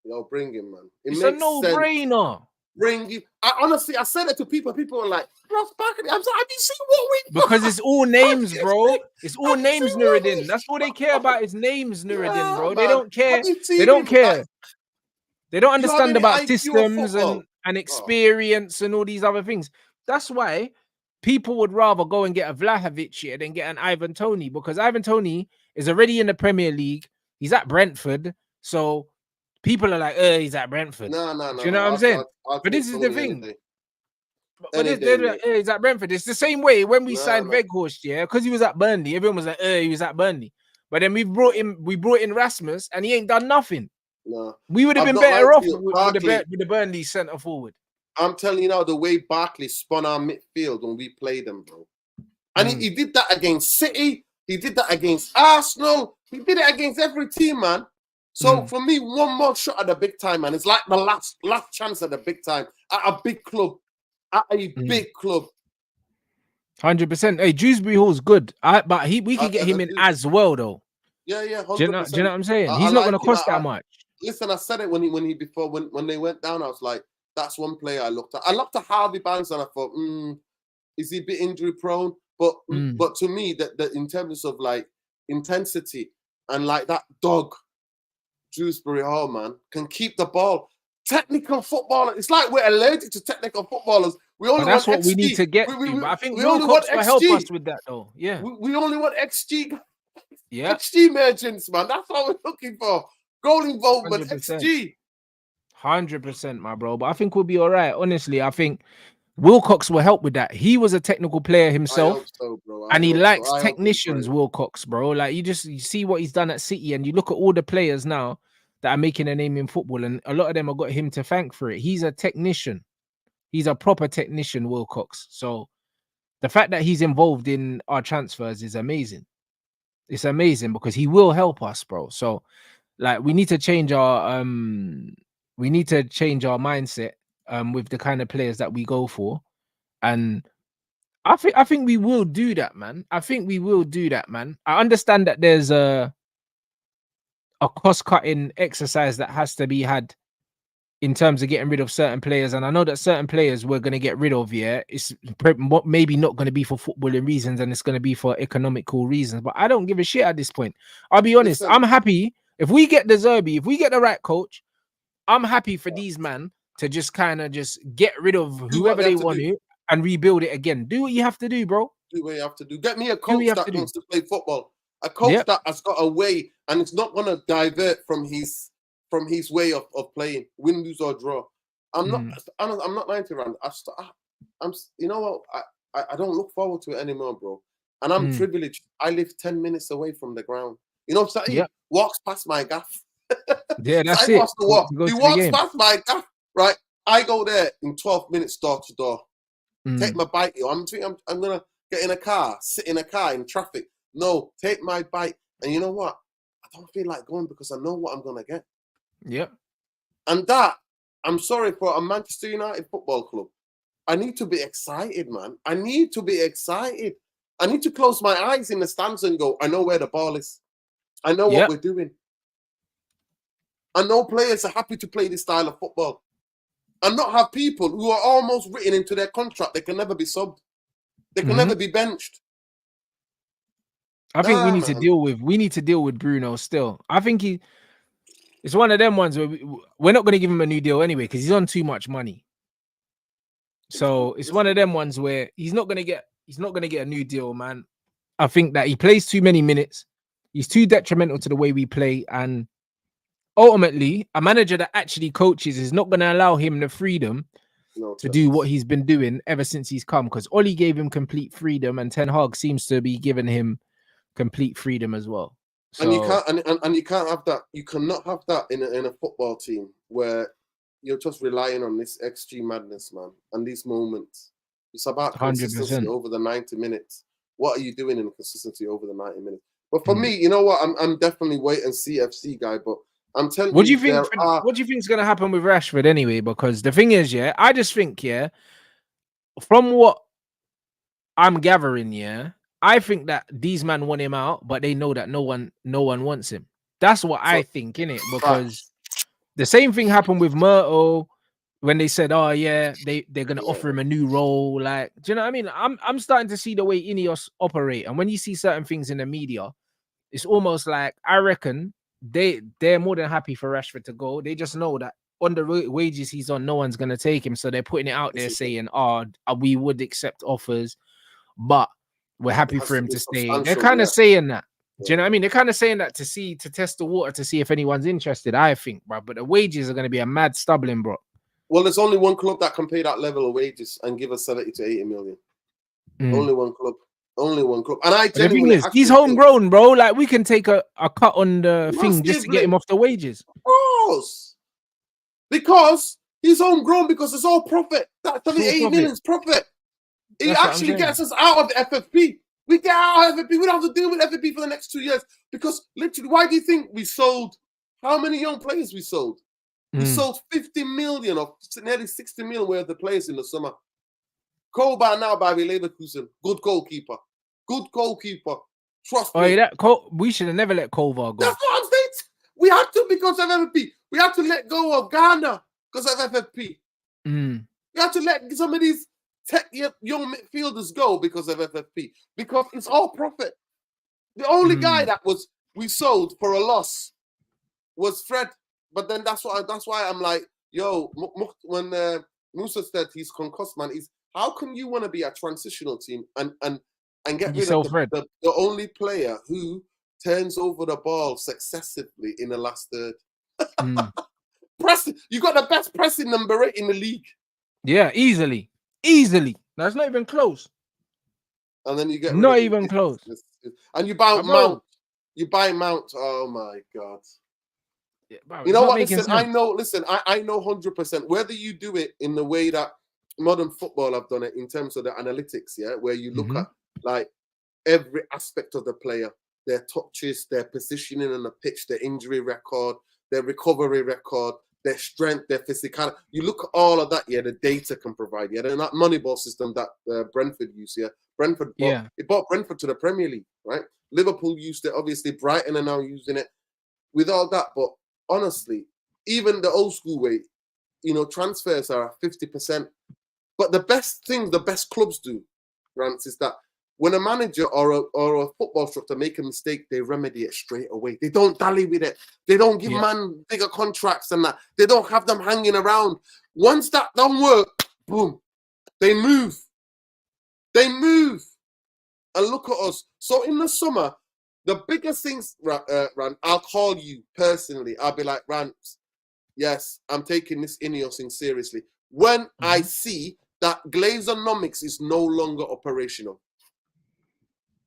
Yo, bring him, man. It's a no-brainer. Bring him. Honestly, I said it to people. People were like, Ross Barkley. I'm like, have you seen what we Because it's all names, bro. It's all names, NURADIN. That's all they care about is names, NURADIN, bro. They don't care. They don't care. They don't understand about systems and experience and all these other things. That's why people would rather go and get a Vlahovic here than get an Ivan Toney, because Ivan Toney is already in the Premier League. He's at Brentford. So people are like, he's at Brentford. No. Do you know what I'm saying? But this is the thing. But he's at Brentford. It's the same way when we signed Weghorst, yeah, because he was at Burnley. Everyone was like, he was at Burnley. But then we brought in Rasmus, and he ain't done nothing. No, we would have been better off with the Burnley centre forward. I'm telling you now, the way Barkley spun our midfield when we played them, bro. And he did that against City. He did that against Arsenal. He did it against every team, man. So for me, one more shot at the big time, man. It's like the last chance at the big time at a big club. At a big club. 100%. Hey, Dewsbury Hall's good. But we could get him in as well, though. Yeah, 100%. Do you know what I'm saying? He's not going to cost that much. Listen, I said it when they went down. I was like, that's one player I looked at. I looked at Harvey Barnes and I thought, is he a bit injury prone? But to me, that in terms of like intensity and like that dog, Dewsbury Hall, man, can keep the ball. Technical footballer. It's like we're allergic to technical footballers. We only that's want what XG. We need to get. But I think Wilcox will help us with that, though. Yeah, we only want XG. Yeah, XG merchants, man. That's what we're looking for. Goal involvement, 100%. XG. 100%, my bro. But I think we'll be all right. Honestly, I think Wilcox will help with that. He was a technical player himself, I hope so, bro. And he likes technicians, Wilcox, bro. Like you see what he's done at City, and you look at all the players now that are making a name in football, and a lot of them have got him to thank for it. He's a technician. He's a proper technician, Wilcox. So the fact that he's involved in our transfers is amazing. It's amazing because he will help us, bro. So like we need to change our mindset with the kind of players that we go for. And I think we will do that, man. I understand that there's a cost-cutting exercise that has to be had in terms of getting rid of certain players, and I know that certain players we're going to get rid of. Yeah, it's maybe not going to be for footballing reasons, and it's going to be for economical reasons. But I don't give a shit at this point. I'll be honest. I'm happy if we get the Zerbi, if we get the right coach. I'm happy for these man to just kind of just get rid of whoever they want to and rebuild it again. Do what you have to do, bro. Do what you have to do. Get me a coach that wants to play football. A coach that has got a way and it's not going to divert from his way of playing, win, lose or draw. I'm not 90 rand. I'm you know what? I don't look forward to it anymore, bro. And I'm privileged. I live 10 minutes away from the ground. You know, so he walks past my gaff. Yeah, that's it. He walks past my gaff, right? I go there in 12 minutes door to door. Take my bike. I'm gonna get in a car, sit in a car in traffic. No, take my bike. And you know what? I don't feel like going because I know what I'm gonna get. Yeah. And that, I'm sorry, for a Manchester United football club, I need to be excited, man. I need to be excited. I need to close my eyes in the stands and go, I know where the ball is. I know what we're doing. I know players are happy to play this style of football. And not have people who are almost written into their contract. They can never be subbed. They can never be benched. I think we need to deal with Bruno still. I think it's one of them ones where we're not going to give him a new deal anyway because he's on too much money. So it's one of them ones where he's not going to get a new deal, man. I think that he plays too many minutes. He's too detrimental to the way we play, and ultimately, a manager that actually coaches is not going to allow him the freedom to do what he's been doing ever since he's come, because Oli gave him complete freedom, and Ten Hag seems to be giving him complete freedom as well. So, and you can't have that. You cannot have that in a football team where you're just relying on this XG madness, man, and these moments. It's about consistency 100%. Over the 90 minutes. What are you doing in consistency over the 90 minutes? But for me, you know what? I'm definitely wait and see FC guy, but I'm telling you, what do you think is going to happen with Rashford anyway? Because the thing is, I just think, from what I'm gathering, I think that these men want him out, but they know that no one wants him. That's what I think, innit? Because The same thing happened with Myrtle when they said, "Oh yeah, they're gonna offer him a new role." Like, do you know what I mean? I'm starting to see the way INEOS operate, and when you see certain things in the media, it's almost like I reckon they're more than happy for Rashford to go. They just know that on the wages he's on, no one's gonna take him, so they're putting it out there saying, "Oh, we would accept offers, but we're happy for him to stay." They're kind of saying that. Do you know what I mean? They're kind of saying that to test the water to see if anyone's interested. I think, bro. But the wages are going to be a mad stumbling, bro. Well, there's only one club that can pay that level of wages and give us 70 to 80 million. Only one club. Only one club. And I genuinely, the thing is, he's homegrown, bro. Like, we can take a cut on the thing just to get him off the wages. Of course. Because he's homegrown, because it's all profit. That 80 million is profit. It actually gets us out of the FFP. We get out of FFP. We don't have to deal with FFP for the next 2 years. Because literally, why do you think we sold? How many young players we sold? We sold 50 million or nearly 60 million worth of players in the summer. Koba now by Leverkusen. Good goalkeeper. Good goalkeeper. Trust me. We should have never let Kovar go. That's what I'm saying. We had to because of FFP. We had to let go of Ghana because of FFP. We had to let some of these young midfielders go because of FFP. Because it's all profit. The only guy that we sold for a loss was Fred. But then that's why I'm like, yo, when Musa said he's concussed, man, how can you want to be a transitional team and get rid of the only player who turns over the ball successively in the last third? You got the best pressing number 8 in the league. Yeah, easily. That's not even close. And then you get not even close. And you buy Mount. You buy Mount. Oh my God. Yeah, bro, you know what? Listen, I know 100%. Whether you do it in the way that modern football have done it in terms of the analytics, where you look at like every aspect of the player, their touches, their positioning on the pitch, their injury record, their recovery record, their strength, their physicality. You look at all of that, the data can provide. And that Moneyball system that Brentford used, it brought Brentford to the Premier League, right? Liverpool used it, obviously. Brighton are now using it. With all that, but honestly, even the old school way, transfers are 50%. But the best thing the best clubs do, Rants, is that when a manager or a football instructor make a mistake, they remedy it straight away. They don't dally with it. They don't give man bigger contracts than that. They don't have them hanging around. Once that don't work, boom, they move. And look at us. So in the summer, the biggest things, Rant, I'll call you personally. I'll be like, Rants, yes, I'm taking this INEOS thing seriously. When I see that Glazonomics is no longer operational,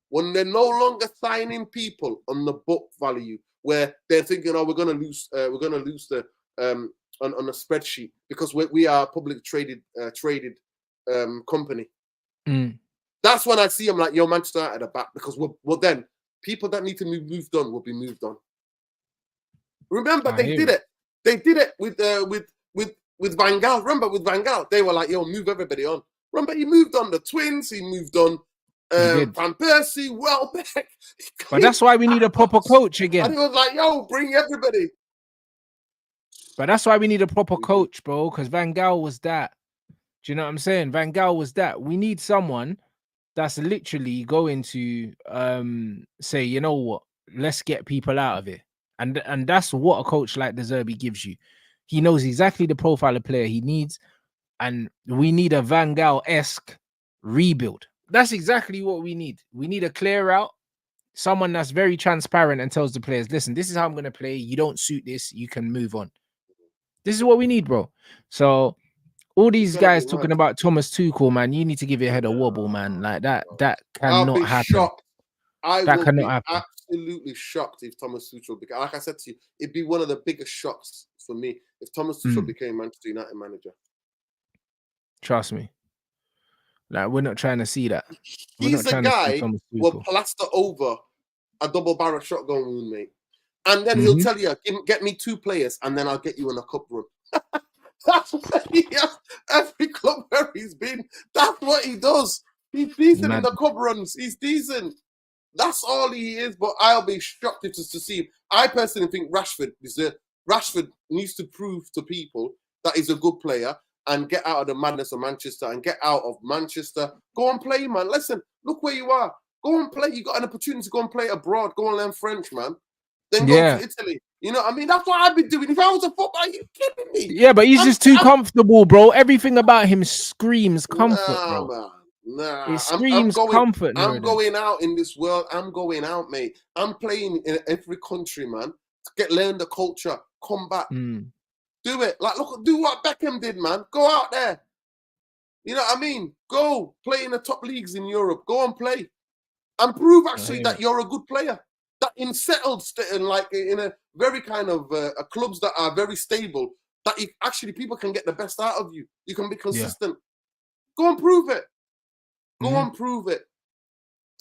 when they're no longer signing people on the book value, where they're thinking, oh, we're gonna lose the on a spreadsheet because we are a publicly traded company. That's when I see them like, yo, Manchester United at the back, because we're then. People that need to be moved on will be moved on. Remember, they did it. They did it with Van Gaal. Remember, with Van Gaal, they were like, "Yo, move everybody on." Remember, he moved on the twins. He moved on Van Persie, Welbeck. But that's why we need a proper coach again. And he was like, "Yo, bring everybody." But that's why we need a proper coach, bro. Because Van Gaal was that. Do you know what I'm saying? Van Gaal was that. We need someone that's literally going to say, you know what, let's get people out of it. And that's what a coach like the Zerbi gives you. He knows exactly the profile of player he needs, and we need a Van Gaal-esque rebuild. That's exactly what we need. We need a clear out, someone that's very transparent and tells the players, listen, this is how I'm going to play. You don't suit this, you can move on. This is what we need, bro. So all these guys talking about Thomas Tuchel, man, you need to give your head a wobble, man. Like that cannot happen. Shocked. I will be absolutely shocked if Thomas Tuchel became, like I said to you, it'd be one of the biggest shocks for me if Thomas Tuchel became Manchester United manager. Trust me. Like, we're not trying to see that. He's a guy who will plaster over a double barrel shotgun wound, mate. And then he'll tell you, get me 2 players and then I'll get you in a cup run. That's what he has. Every club where he's been, that's what he does. He's decent in the cup runs. He's decent. That's all he is. But I'll be shocked to see him. I personally think Rashford Rashford needs to prove to people that he's a good player and get out of the madness of Manchester and get out of Manchester. Go and play, man. Listen, look where you are. Go and play. You got an opportunity to go and play abroad. Go and learn French, man. Then go to Italy. You know what I mean? That's what I'd be doing. If I was a footballer, are you kidding me? Yeah, but he's just too comfortable, bro. Everything about him screams comfort, bro. Man. Nah, it screams comfort. I'm going out in this world. I'm going out, mate. I'm playing in every country, man. To learn the culture. Come back. Do it. Like, look, do what Beckham did, man. Go out there. You know what I mean? Go play in the top leagues in Europe. Go and play. And prove actually that you're a good player. That in settled, like in a very kind of clubs that are very stable, that actually people can get the best out of you. You can be consistent. Go and prove it. Go and prove it.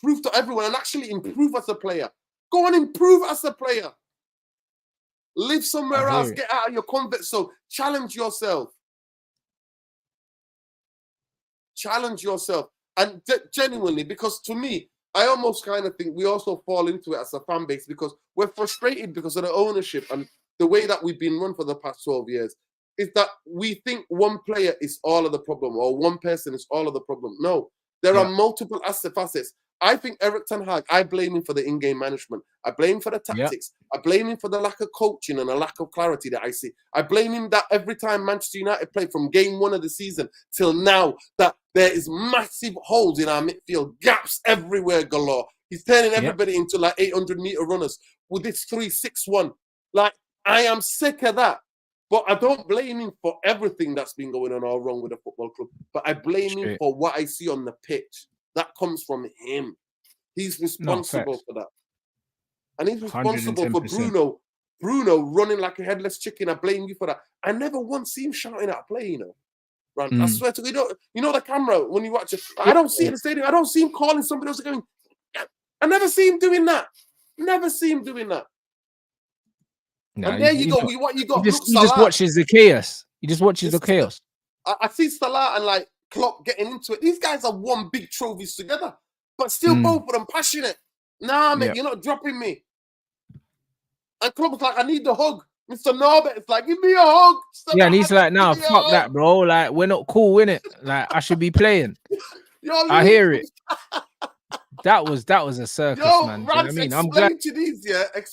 Prove to everyone and actually improve as a player. Go and improve as a player. Live somewhere else. Get out of your comfort zone. Challenge yourself. Challenge yourself. And genuinely, because to me, I almost kind of think we also fall into it as a fan base because we're frustrated because of the ownership and the way that we've been run for the past 12 years. Is that we think one player is all of the problem or one person is all of the problem. No, there are multiple facets. I think Eric Ten Hag, I blame him for the in-game management. I blame him for the tactics. I blame him for the lack of coaching and a lack of clarity that I see. I blame him that every time Manchester United play from game 1 of the season till now, that there is massive holes in our midfield, gaps everywhere galore. He's turning everybody into like 800-meter runners with this 3-6-1. Like, I am sick of that. But I don't blame him for everything that's been going on all wrong with the football club. But I blame him for what I see on the pitch. That comes from him. He's responsible for that. And he's responsible 110%. For Bruno running like a headless chicken. I blame you for that. I never once see him shouting at a play, you know. Rant. I swear to God, you know the camera when you watch it. I don't see it in the stadium. I don't see him calling somebody else going. I never see him doing that. Never see him doing that. Nah, and there you go. What you got? He just watches the chaos. He just watches the chaos. I see Salah and like Klopp getting into it. These guys have won big trophies together, but still both of them passionate. Nah, mate, you're not dropping me. And Klopp's like, I need the hug. Mr. Norbert, it's like, give me a hug. Yeah, and he's like, nah, fuck that, bro. Like, we're not cool, innit? Like, I should be playing. I hear it. That was a circus, man. Rants, you know I mean? I'm glad to these,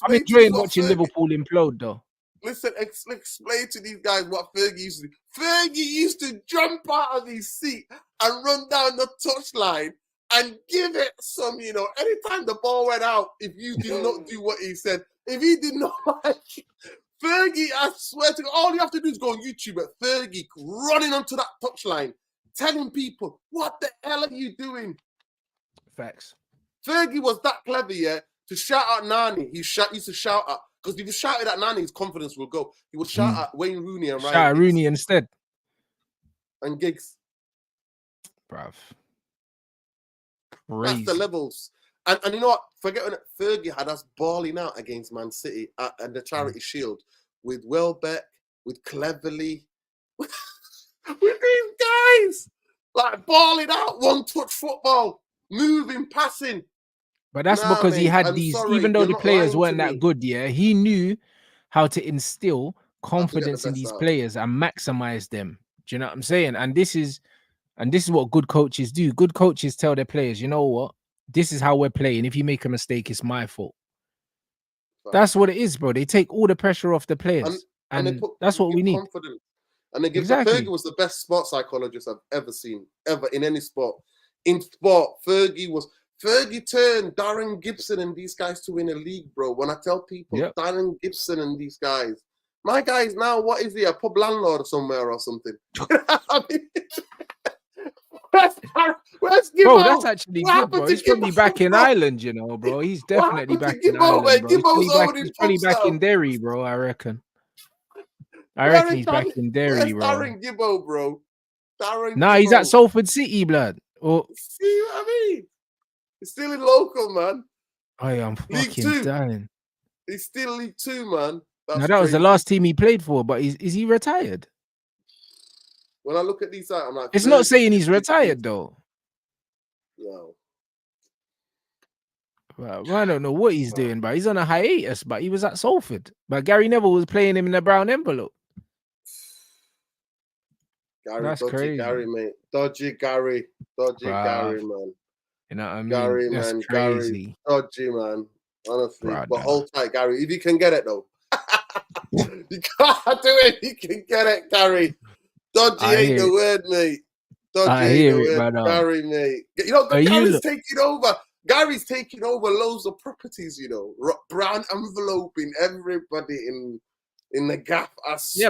I'm enjoying watching Liverpool implode, though. Listen, explain to these guys what Fergie used to do. Fergie used to jump out of his seat and run down the touchline and give it some, you know, anytime the ball went out, if you did not do what he said, if he did not like Fergie, I swear to God, all you have to do is go on YouTube at Fergie running onto that touchline, telling people, what the hell are you doing? Facts. Fergie was that clever, to shout out Nani. He used to shout at, because if he shouted at Nani, his confidence will go. He would shout at Wayne Rooney and Ryan shout at Rooney instead. And Giggs. Bruv. That's the levels. And you know what? Forgetting that Fergie had us balling out against Man City at the Charity Shield with Welbeck, with Cleverly, with these guys. Like balling out, one-touch football, moving, passing. But that's because he had even though the players weren't that good, he knew how to instill confidence in these players and maximize them. Do you know what I'm saying? And this is what good coaches do. Good coaches tell their players, you know what? This is how we're playing. If you make a mistake, it's my fault. That's what it is, bro. They take all the pressure off the players. And that's what we need. Confidence. And they give Fergie was the best sports psychologist I've ever seen, ever in any sport. In sport, Fergie turned Darren Gibson and these guys to win a league, bro. When I tell people Darren Gibson and these guys, my guys now, what is he, a pub landlord somewhere or something? I mean, where's Gibbo? Bro, that's actually good, bro. He's probably back in Ireland, you know, bro. He's definitely back in Ireland, bro. He's probably back in Derry, bro, I reckon. I reckon he's back in Derry, bro. Darren Gibbo, bro. He's at Salford City, blood. See what I mean? He's still in local, man. Oh, yeah, I'm fucking dying. He's still League 2, man. That was the last team he played for, but is he retired? When I look at these, I'm like, it's not saying he's retired, though. No. Well, I don't know what he's doing, but he's on a hiatus. But he was at Salford. But Gary Neville was playing him in the brown envelope. That's dodgy crazy. Gary, mate. Dodgy Gary. Dodgy Gary, man. You know what I mean? Gary, that's man. Crazy. Gary, dodgy, man. Honestly. But hold tight, Gary. If you can get it, though. You can't do it. You can get it, Gary. Dodgy ain't the word, mate. Dodgy ain't the word, Gary, mate. You know, Gary's taking over. Gary's taking over loads of properties, you know. Brown enveloping everybody in the gap.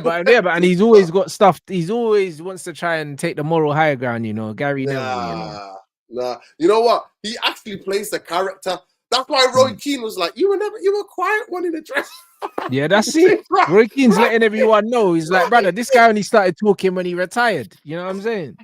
But and he's always got stuff. He's always wants to try and take the moral higher ground, you know. Gary Neville, Nah. You know what? He actually plays the character. That's why Roy Keane was like, you were quiet one in the dress. Yeah, that's it. Roy Keane's letting everyone know. He's like, brother, this guy only started talking when he retired. You know what I'm saying?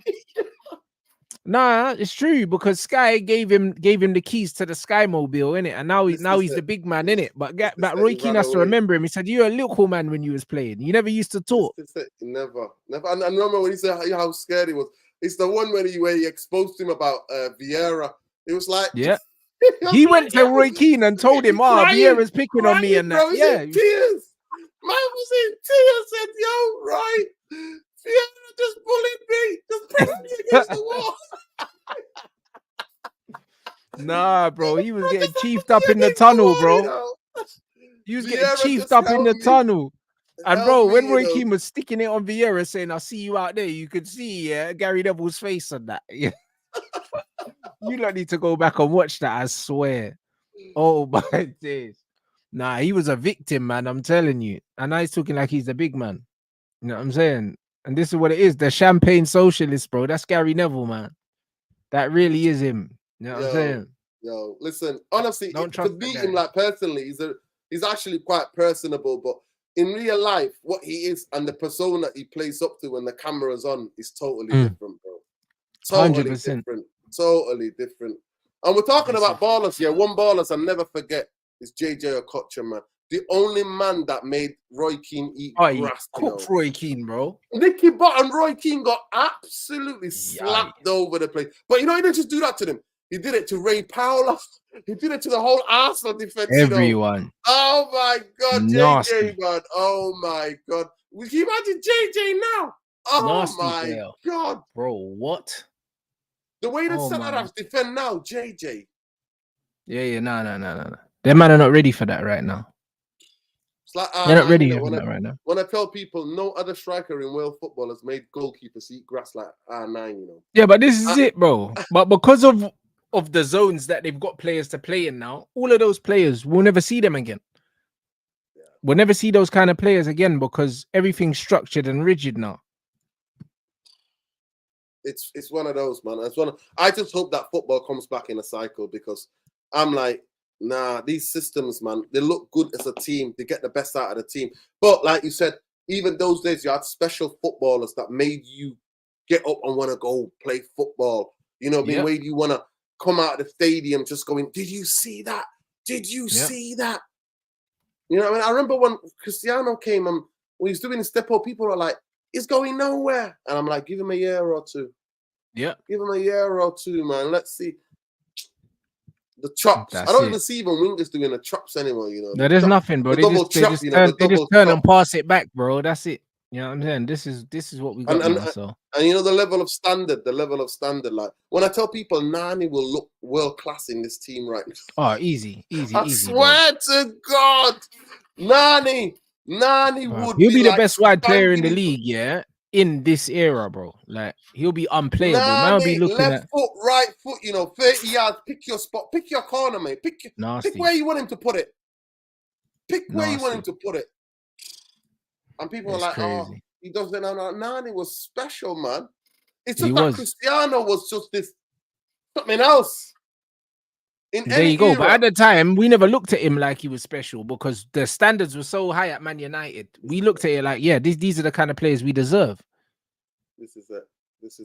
Nah, it's true because Sky gave him the keys to the Sky Mobile, innit? And now he's the big man, innit? But Roy Keane has to remember him. He said, "You're a little man when you was playing. You never used to talk." Never. And I remember when he said how scared he was. It's the one where he exposed him about Vieira. It was like, yeah. He went to Roy Keane and told him, Vieira's picking on me and that. Bro, yeah, tears. Man was in tears. Said, "Yo, right, Vieira just bullied me. Just pressed me against the wall." Nah, bro, he was getting chiefed up in the tunnel, bro. He was getting chiefed up in the tunnel. And bro, when Roy Keane was sticking it on Vieira saying, "I'll see you out there," you could see Gary Neville's face on that. Yeah. You don't need to go back and watch that, I swear. Oh my days. Nah, he was a victim, man. I'm telling you. And now he's talking like he's the big man. You know what I'm saying? And this is what it is. The champagne socialist, bro. That's Gary Neville, man. That really is him. You know what I'm saying? Yo, listen, honestly, to meet him like personally, he's actually quite personable, but in real life, what he is and the persona he plays up to when the camera's on is totally different, bro. Totally 100%. Different. Totally different. And we're talking about ballers here. One ballers I'll never forget is JJ Okocha, man. The only man that made Roy Keane eat grass. Cooked Roy Keane, bro. Nicky Butt and Roy Keane got absolutely slapped over the place. But you know, he didn't just do that to them. He did it to Ray Powell. He did it to the whole Arsenal defense. Everyone. You know? Oh my God, nasty. JJ, man. Oh my God. Can you imagine JJ now? Oh nasty my God. Bro, what? The way the centre-halves defend now, JJ. Yeah, no. Them man are not ready for that right now. It's like, they're not ready for that right now. When I tell people no other striker in world football has made goalkeepers eat grass like R9, you know. Yeah, but this is it, bro. But because of the zones that they've got players to play in now, all of those players, we'll never see them again. Yeah. We'll never see those kind of players again because everything's structured and rigid now. It's one of those, man. I just hope that football comes back in a cycle because I'm like, nah, these systems, man, they look good as a team. They get the best out of the team. But like you said, even those days, you had special footballers that made you get up and want to go play football. You know, made you want to come out of the stadium just going, did you see that? Did you see that? You know what I mean? I remember when Cristiano came and when he's doing his step up, people are like, he's going nowhere. And I'm like, give him a year or two. Yeah. Give him a year or two, man. Let's see. The chops. I don't even see even wingers doing the chops anymore, you know. There's nothing, bro. They just turn and pass it back, bro. That's it. You know what I'm saying? This is what we got now, so. And you know the level of standard. Like when I tell people Nani will look world class in this team right now. Oh, easy. I swear to God, Nani would. He'll be the best wide player in the league, yeah. In this era, bro. Like he'll be unplayable. Man will be looking left foot, right foot, you know, 30 yards, pick your spot, pick your corner, mate. Pick where you want him to put it. Pick where you want him to put it. And people are like, crazy. Oh, he doesn't know. Nani was special, man. It's just that Cristiano was just this something else. There you go. Era. But at the time, we never looked at him like he was special because the standards were so high at Man United. We looked at it like, yeah, these are the kind of players we deserve. This is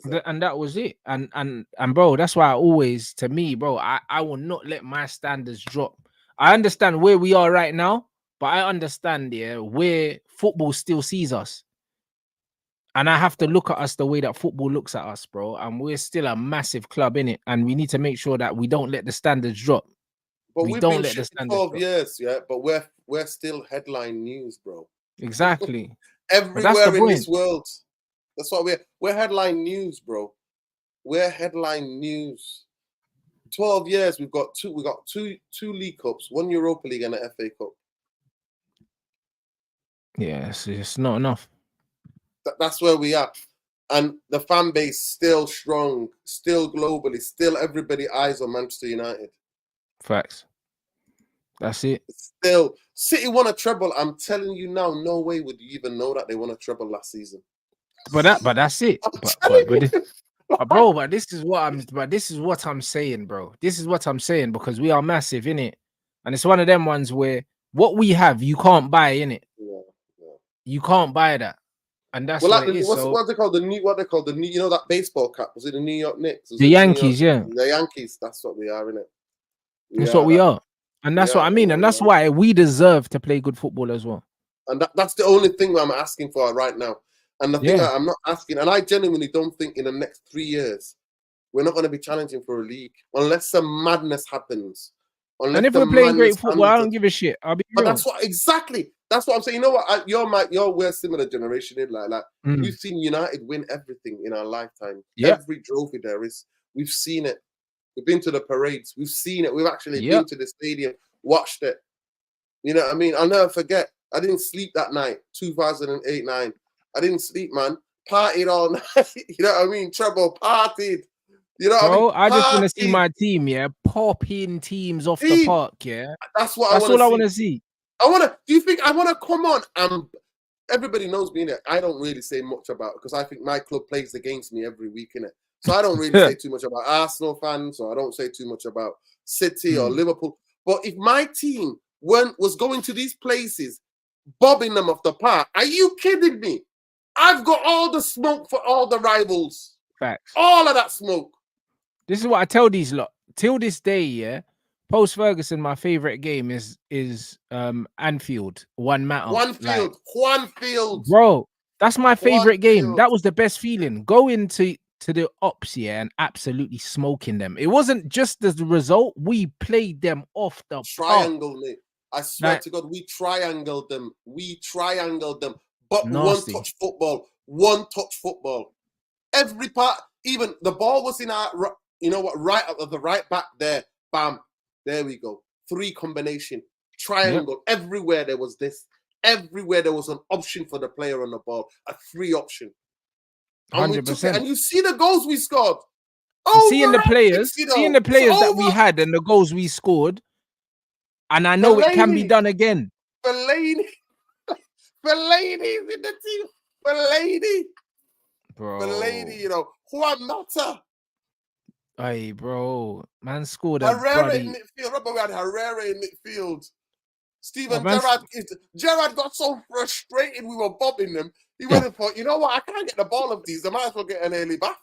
it. And that was it. And bro, that's why I always, to me, bro, I will not let my standards drop. I understand where we are right now, but I understand where football still sees us. And I have to look at us the way that football looks at us, bro. And we're still a massive club, innit? And we need to make sure that we don't let the standards drop. But We we've don't been let the shit for standards 12 drop. years, yeah. But we're still headline news, bro. Exactly. Everywhere in point. this world. That's what we're headline news, bro. We're headline news. 12 years, we got two League Cups, 1 Europa League and an FA Cup. Yeah, it's not enough. That's where we are. And the fan base still strong, still globally, still everybody eyes on Manchester United. Facts. That's it. Still, City won a treble. I'm telling you now, no way would you even know that they won a treble last season. But that's it. But this is what I'm saying, bro. This is what I'm saying, because we are massive, innit? And it's one of them ones where what we have, you can't buy, innit? Yeah. You can't buy that. And that's Well, what like it is. what they call the new, you know, that baseball cap? Was it the New York Knicks? The Yankees, yeah. The Yankees. That's what we are, innit? That's what we are. And that's what I mean. And that's why we deserve to play good football as well. And that's the only thing I'm asking for right now. And the thing that I'm not asking, and I genuinely don't think in the next 3 years, we're not going to be challenging for a league unless some madness happens. And if we're playing great football, I don't give a shit. I'll be real. But that's what I'm saying. You know what? We're similar generation in like we've seen United win everything in our lifetime. Yep. Every trophy there is, we've seen it. We've been to the parades. We've seen it. We've actually been to the stadium, watched it. You know what I mean? I'll never forget. I didn't sleep that night, 2008-9. I didn't sleep, man. Partied all night. You know what I mean? Treble partied. You know what I mean? I just want to see my team, popping teams off the park, That's what That's all I want to see. Do you think I want to come on? Everybody knows me, innit? I don't really say much about it because I think my club plays against me every week, innit? So I don't really say too much about Arsenal fans, or I don't say too much about City or Liverpool. But if my team was going to these places, bobbing them off the park, are you kidding me? I've got all the smoke for all the rivals. Facts. All of that smoke. This is what I tell these lot. Till this day, post Ferguson, my favorite game is Anfield. One field. Bro, that's my favorite game. That was the best feeling. Going to the ops, and absolutely smoking them. It wasn't just the result. We played them off the triangle, mate. I swear to God, we triangled them. But nasty. One touch football. Every part, even the ball was in our, right up of the right back there. Bam. There we go. 3 combination. Triangle. Yep. Everywhere there was this. Everywhere there was an option for the player on the ball. A free option. And 100%. And you see the goals we scored. Seeing the players that we had and the goals we scored. And I know it can be done again. Fellaini's in the team. Bro. Fellaini, Juan Mata. Hey, bro. Man scored Herrera in midfield. Remember we had Herrera in midfield. Steven Gerrard got so frustrated we were bobbing them. He went and thought, you know what? I can't get the ball of these. I might as well get an early bath.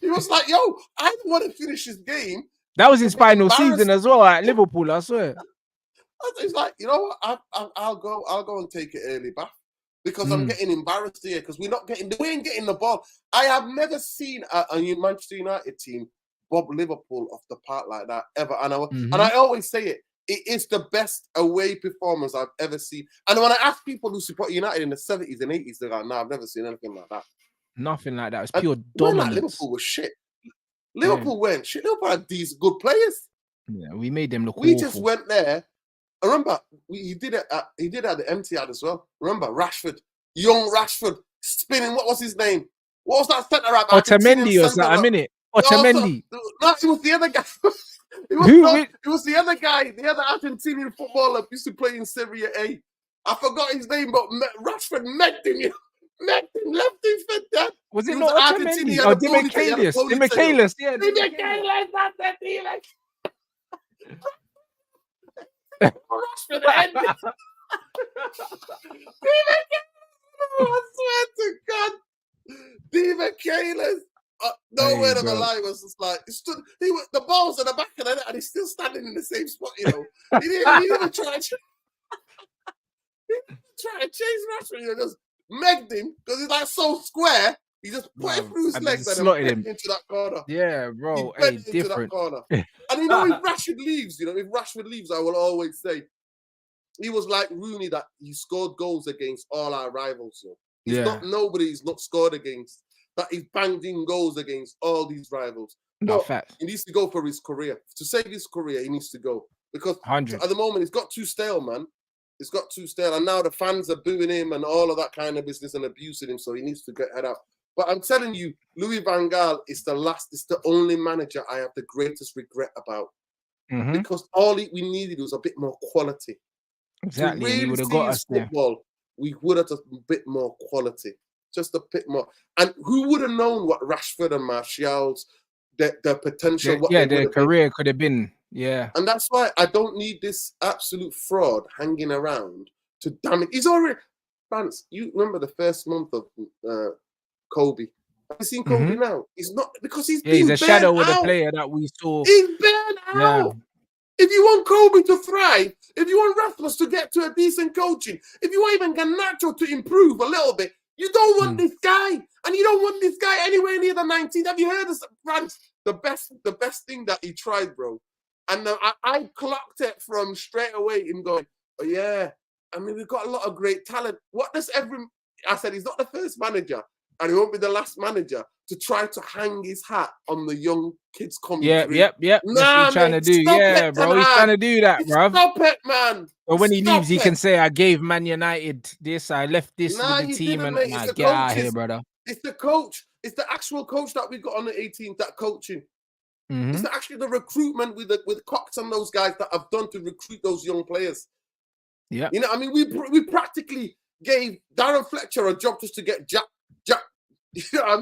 He was like, yo, I want to finish this game. That was his final season as well at Liverpool, I swear. He's like, you know what? I'll go and take an early bath because I'm getting embarrassed here because we ain't getting the ball. I have never seen a Manchester United team bob Liverpool off the park like that ever. And I always say it is the best away performance I've ever seen. And when I ask people who support United in the 70s and 80s, they're like, no, I've never seen anything like that. Nothing like that. It's pure dominance. Liverpool was shit. Liverpool went shit. Liverpool had these good players. Yeah, we made them look We awful. just went there. I remember he did it at the Etihad as well. Remember Rashford, young Rashford, spinning. What was his name? What was that centre back? Otamendi or something, innit? Otamendi. No, it was the other guy. It was the other guy, the other Argentinian footballer used to play in Serie A. I forgot his name, but Rashford megged him. Left him for that. Was it not Otamendi? Oh, Dimichelis. Dimichelis, yeah. Dimichelis, that's the team. Rashford ended. I swear to God. Dimichelis. No word of a lie was just like the ball was in the back of the net and he's still standing in the same spot, He didn't even try to chase Rashford, just megged him because he's like so square. He just put it through his legs and slotted him into that corner. Yeah, bro. Hey, different. And you know, if Rashford leaves, I will always say he was like Rooney, that he scored goals against all our rivals. He's not nobody he's not scored against, that he's banged in goals against all these rivals. Not but fact. he needs to go for his career. To save his career, he needs to go. Because 100. at the moment, it's got too stale, man. It's got too stale. And now the fans are booing him and all of that kind of business and abusing him. So he needs to get head out. But I'm telling you, Louis van Gaal is the only manager I have the greatest regret about. Because all we needed was a bit more quality. Exactly. To really He would have see got his us there. football, we would have just a bit more quality. Just a bit more. And who would have known what Rashford and Martial's, their potential, their career could have been. Yeah. And that's why I don't need this absolute fraud hanging around to damage. He's already, Rants, you remember the first month of Kobe. Have you seen Kobe now? He's not, because he's a shadow of the player that we saw. He's burned out. If you want Kobe to thrive, if you want Rasmus to get to a decent coaching, if you want even Garnacho to improve a little bit, you don't want this guy. And you don't want this guy anywhere near the 19th. Have you heard of France? The best thing that he tried, bro. And I clocked it from straight away, him going, oh yeah, I mean, we've got a lot of great talent. I said, he's not the first manager, and he won't be the last manager to try to hang his hat on the young kids coming through. Yep. That's what he's trying to do. Yeah, bro. He's trying to do that, bro. Stop it, man. But when he leaves, he can say, I gave Man United this, I left this with the team, and get out of here, brother. It's the coach. It's the actual coach that we got on the 18th, that coaching. It's actually the recruitment with Cox and those guys that have done to recruit those young players. Yeah. You know, I mean, we practically gave Darren Fletcher a job just to get Jack. You know what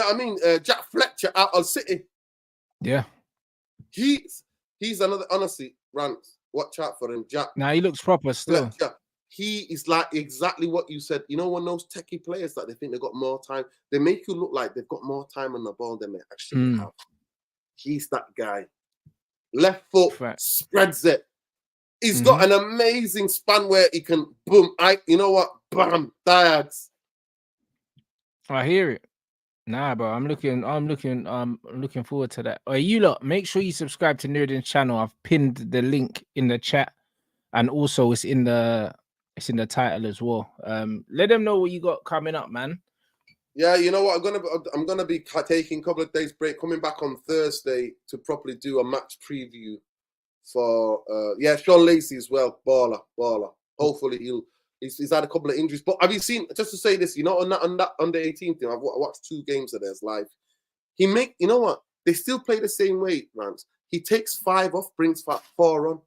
I mean? Jack Fletcher out of City. Yeah. He's another, honestly, Rants, watch out for him, Jack. Now he looks proper still. Fletcher, he is like exactly what you said. You know, when those techie players that they think they've got more time, they make you look like they've got more time on the ball than they actually have. He's that guy. Left foot, spreads it. He's got an amazing span where he can boom. You know what? Bam, Diads. I hear it. Nah, bro. I'm looking forward to that. You lot, make sure you subscribe to NURADIN's channel. I've pinned the link in the chat, and also it's in the title as well. Let them know what you got coming up, man. Yeah, you know what? I'm gonna be taking a couple of days break, coming back on Thursday to properly do a match preview for Sean Lacey as well. Baller. Hopefully he's had a couple of injuries. But have you seen, just to say this, you know, on that under 18 thing, I've watched 2 games of theirs live. You know what? They still play the same way, Rants. He takes 5 off, brings 4 on.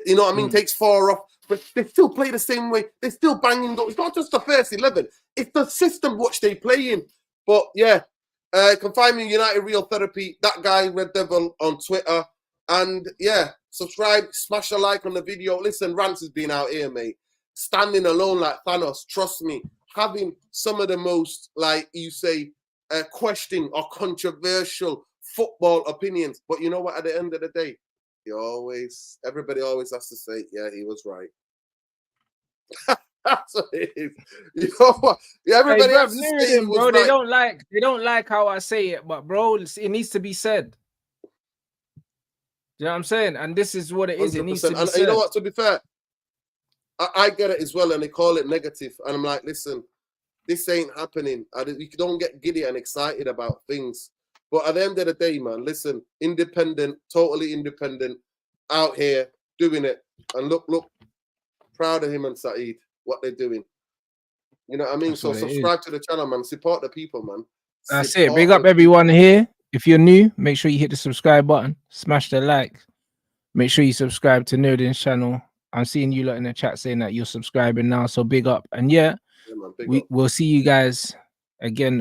You know what I mean? Takes 4 off, but they still play the same way. They're still banging goals. It's not just the first 11. It's the system which they play in. But yeah, you can find me United Real Therapy, that guy, Red Devil, on Twitter. And yeah, subscribe, smash a like on the video. Listen, Rants has been out here, mate. Standing alone like Thanos. Trust me, having some of the most, like you say, questioning or controversial football opinions. But you know what? At the end of the day, everybody always has to say, yeah, he was right. That's what it is. You know what? Yeah, everybody has to say he was bro. Right. They don't like how I say it, but bro, it needs to be said. You know what I'm saying? And this is what it is. 100%. It needs to be said. You know what? To be fair, I get it as well, and they call it negative. And I'm like, listen, this ain't happening. You don't get giddy and excited about things. But at the end of the day, man, listen, independent, totally independent, out here doing it. And look, proud of him and Saeed, what they're doing. You know what I mean? So subscribe to the channel, man. Support the people, man. That's it. Big up everyone here. If you're new, make sure you hit the subscribe button. Smash the like. Make sure you subscribe to NURADIN's channel. I'm seeing you lot in the chat saying that you're subscribing now. So big up. And yeah, we'll see you guys again.